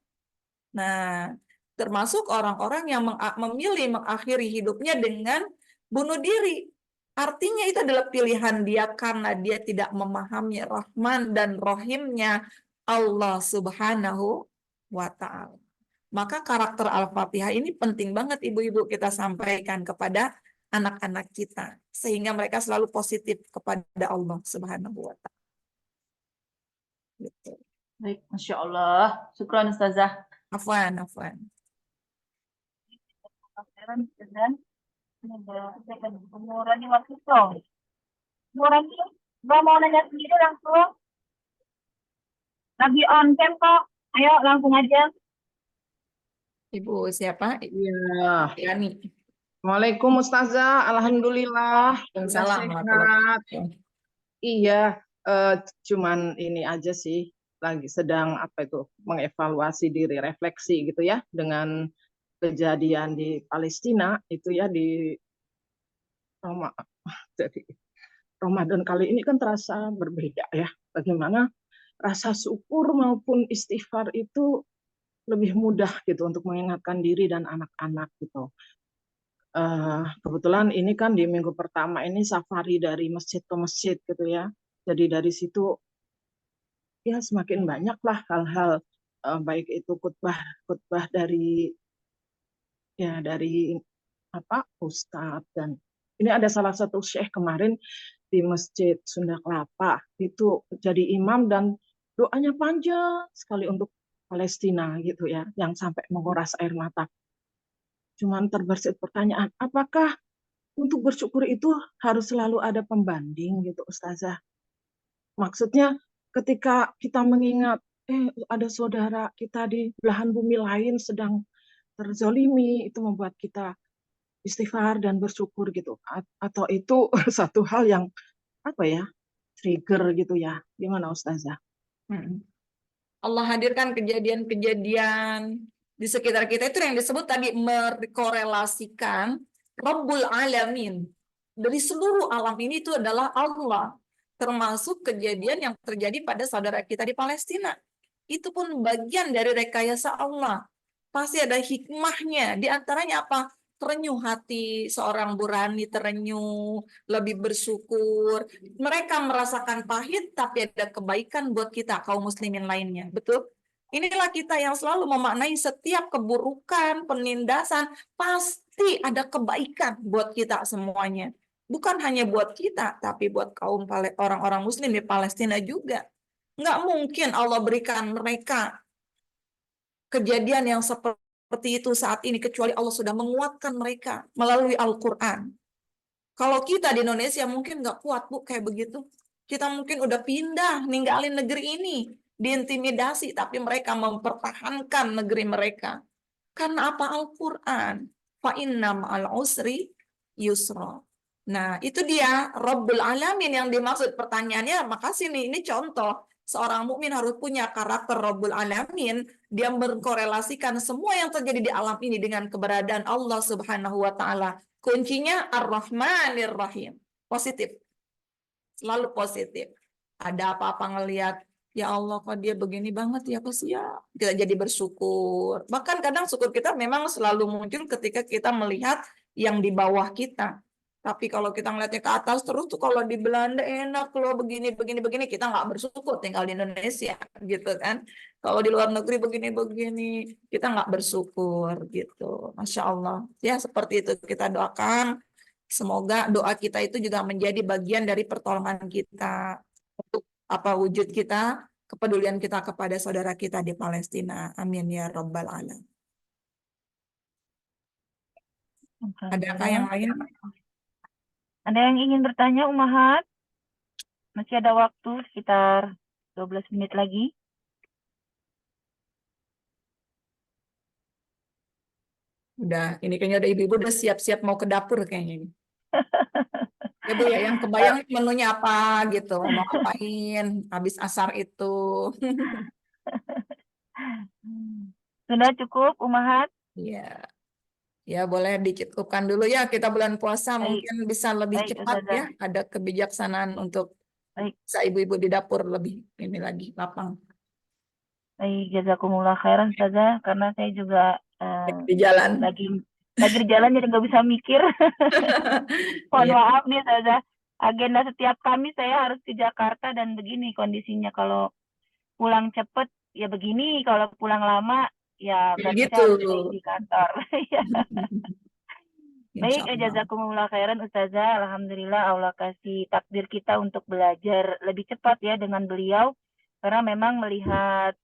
S2: Nah, termasuk orang-orang yang memilih mengakhiri hidupnya dengan bunuh diri. Artinya itu adalah pilihan dia karena dia tidak memahami Rahman dan Rahimnya Allah Subhanahu wa Ta'ala. Maka karakter Al-Fatihah ini penting banget ibu-ibu kita sampaikan kepada anak-anak kita sehingga mereka selalu positif kepada Allah Subhanahu wa Ta'ala. Gitu.
S6: Baik, Masya Allah. Syukran Ustazah.
S2: Afwan.
S5: Murani waktu itu. Murani, gak mau nanya sendiri langsung. Lagi on cam kok. Ayo langsung aja.
S2: Ibu siapa?
S3: Iya.
S2: Yani.
S3: Waalaikumsalam Ustazah. Alhamdulillah.
S2: Salam.
S3: Sehat. Iya, cuman ini aja sih. Lagi sedang mengevaluasi diri, refleksi gitu ya dengan kejadian di Palestina itu ya di Jadi Ramadan kali ini kan terasa berbeda ya. Bagaimana rasa syukur maupun istighfar itu lebih mudah gitu untuk mengingatkan diri dan anak-anak gitu. Kebetulan ini kan di minggu pertama ini safari dari masjid ke masjid gitu ya. Jadi dari situ ya semakin banyaklah hal-hal baik itu khutbah dari ustadz, dan ini ada salah satu syekh kemarin di Masjid Sunda Kelapa itu jadi imam dan doanya panjang sekali untuk Palestina gitu ya, yang sampai menguras air mata. Cuman terbersit pertanyaan, apakah untuk bersyukur itu harus selalu ada pembanding gitu Ustazah? Maksudnya ketika kita mengingat ada saudara kita di belahan bumi lain sedang terzolimi, itu membuat kita istighfar dan bersyukur gitu. Atau itu satu hal yang trigger gitu ya. Gimana Ustazah?
S2: Allah hadirkan kejadian-kejadian di sekitar kita itu yang disebut tadi merkorelasikan Rabbul Alamin. Dari seluruh alam ini itu adalah Allah. Termasuk kejadian yang terjadi pada saudara kita di Palestina. Itu pun bagian dari rekayasa Allah. Pasti ada hikmahnya. Di antaranya apa? Terenyuh hati seorang Burani, terenyuh, lebih bersyukur. Mereka merasakan pahit, tapi ada kebaikan buat kita, kaum muslimin lainnya. Betul? Inilah kita yang selalu memaknai setiap keburukan, penindasan, pasti ada kebaikan buat kita semuanya. Bukan hanya buat kita, tapi buat kaum orang-orang muslim di Palestina juga. Nggak mungkin Allah berikan mereka kejadian yang seperti itu saat ini, kecuali Allah sudah menguatkan mereka melalui Al-Quran. Kalau kita di Indonesia mungkin nggak kuat, Bu, kayak begitu. Kita mungkin udah pindah, ninggalin negeri ini, diintimidasi, tapi mereka mempertahankan negeri mereka. Karena apa? Al-Quran. Fa'inna ma'al usri yusra. Nah, itu dia Rabbul Alamin yang dimaksud pertanyaannya. Makasih nih, ini contoh. Seorang mukmin harus punya karakter Rabbul Alamin. Dia berkorelasikan semua yang terjadi di alam ini dengan keberadaan Allah Subhanahu wa Ta'ala. Kuncinya Ar-Rahmanir Rahim. Positif. Selalu positif. Ada apa-apa ngelihat, ya Allah kok dia begini banget ya, kasihan. Kita jadi bersyukur. Bahkan kadang syukur kita memang selalu muncul ketika kita melihat yang di bawah kita. Tapi kalau kita ngeliatnya ke atas terus tuh, kalau di Belanda enak loh begini, kita nggak bersyukur tinggal di Indonesia gitu kan. Kalau di luar negeri begini, kita nggak bersyukur gitu. Masya Allah. Ya seperti itu kita doakan. Semoga doa kita itu juga menjadi bagian dari pertolongan kita untuk wujud kita, kepedulian kita kepada saudara kita di Palestina. Amin ya Rabbal Alamin. Adakah yang lain?
S5: Ada yang ingin bertanya, Ummahat? Masih ada waktu sekitar 12 menit lagi.
S2: Udah, ini kayaknya ada ibu-ibu udah siap-siap mau ke dapur kayaknya ini. Ya Bu ya, yang kebayang menunya apa gitu, mau ngapain habis asar itu.
S5: Sudah cukup, Ummahat?
S2: Iya. Ya boleh dicukupkan dulu ya, kita bulan puasa
S5: Baik.
S2: mungkin bisa lebih
S5: Baik,
S2: cepat
S5: Ustazah.
S2: ya, ada kebijaksanaan untuk
S5: Baik.
S2: bisa ibu-ibu di dapur lebih ini lagi lapang.
S5: Baik, jazakumullah khairan, Ustazah, karena saya juga
S2: Di jalan.
S5: lagi di jalan jadi nggak bisa mikir. Mohon
S2: Iya.
S5: maaf nih, Ustazah. Agenda setiap kami saya harus ke Jakarta dan begini kondisinya. Kalau pulang cepet ya begini, kalau pulang lama ya berarti
S2: Gitu.
S5: saya harus stay di kantor. Baik,
S2: Insya Allah.
S5: jazakumullah khairan Ustazah. Alhamdulillah Allah kasih takdir kita untuk belajar lebih cepat ya dengan beliau. Karena memang melihat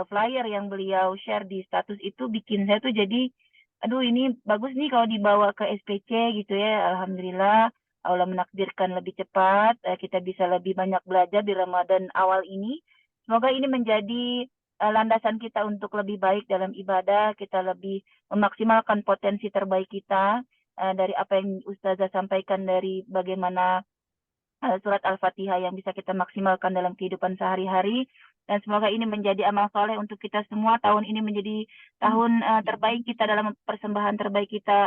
S5: flyer yang beliau share di status itu bikin saya tuh jadi, aduh ini bagus nih kalau dibawa ke SPC gitu ya. Alhamdulillah Allah menakdirkan lebih cepat. Kita bisa lebih banyak belajar di Ramadan awal ini. Semoga ini menjadi landasan kita untuk lebih baik dalam ibadah, kita lebih memaksimalkan potensi terbaik kita dari apa yang Ustazah sampaikan dari bagaimana surat Al-Fatihah yang bisa kita maksimalkan dalam kehidupan sehari-hari, dan semoga ini menjadi amal soleh untuk kita semua. Tahun ini menjadi tahun terbaik kita dalam persembahan terbaik kita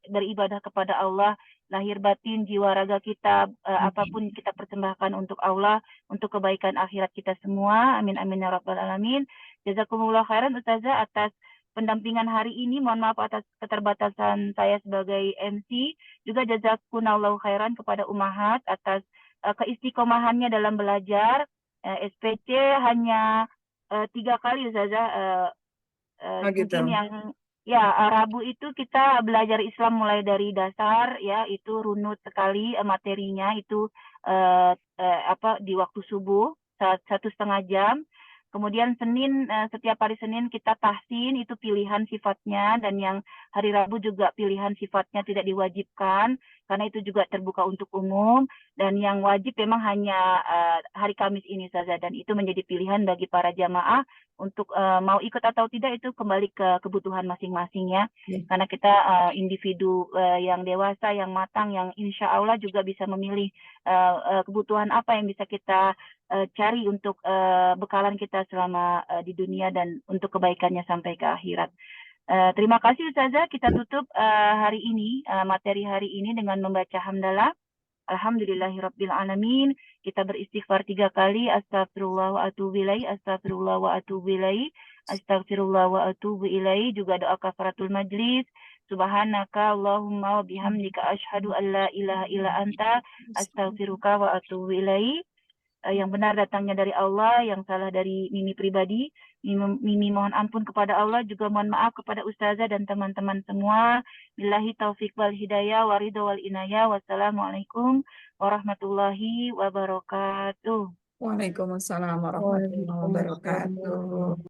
S5: beribadah kepada Allah. lahir batin, jiwa raga kita, apapun kita persembahkan untuk Allah, untuk kebaikan akhirat kita semua. Amin amin ya rabbal alamin. Jazakumullah khairan Ustazah atas pendampingan hari ini. Mohon maaf atas keterbatasan saya sebagai MC. Juga jazakumullah khairan kepada Ummahat atas keistiqomahannya dalam belajar. SPC hanya 3 kali Ustazah. Mungkin yang Rabu itu kita belajar Islam mulai dari dasar, ya, itu runut sekali materinya itu di waktu subuh 1,5 jam. Kemudian Senin, setiap hari Senin kita tahsin, itu pilihan sifatnya, dan yang hari Rabu juga pilihan sifatnya tidak diwajibkan, karena itu juga terbuka untuk umum, dan yang wajib memang hanya hari Kamis ini saja, dan itu menjadi pilihan bagi para jamaah untuk mau ikut atau tidak, itu kembali ke kebutuhan masing-masing ya, karena kita individu yang dewasa, yang matang, yang insya Allah juga bisa memilih kebutuhan apa yang bisa kita cari untuk bekalan kita selama di dunia dan untuk kebaikannya sampai ke akhirat. Terima kasih Ustazah. Kita tutup hari ini, materi hari ini dengan membaca hamdalah. Alhamdulillahirabbil alamin. Kita beristighfar 3 kali. Astagfirullah wa atubu ilaih, astagfirullah wa atubu ilaih, astagfirullah wa atubu ilaih. Juga doa kafaratul majlis. Subhanaka Allahumma wa bihamdika asyhadu an la ilaha illa anta astaghfiruka wa atubu ilaih. Yang benar datangnya dari Allah, yang salah dari Mimi pribadi. Mimi mohon ampun kepada Allah, juga mohon maaf kepada Ustazah dan teman-teman semua. Billahi taufiq wal hidayah wa ridho wal inayah. Wassalamualaikum warahmatullahi wabarakatuh.
S2: Waalaikumsalam warahmatullahi wabarakatuh.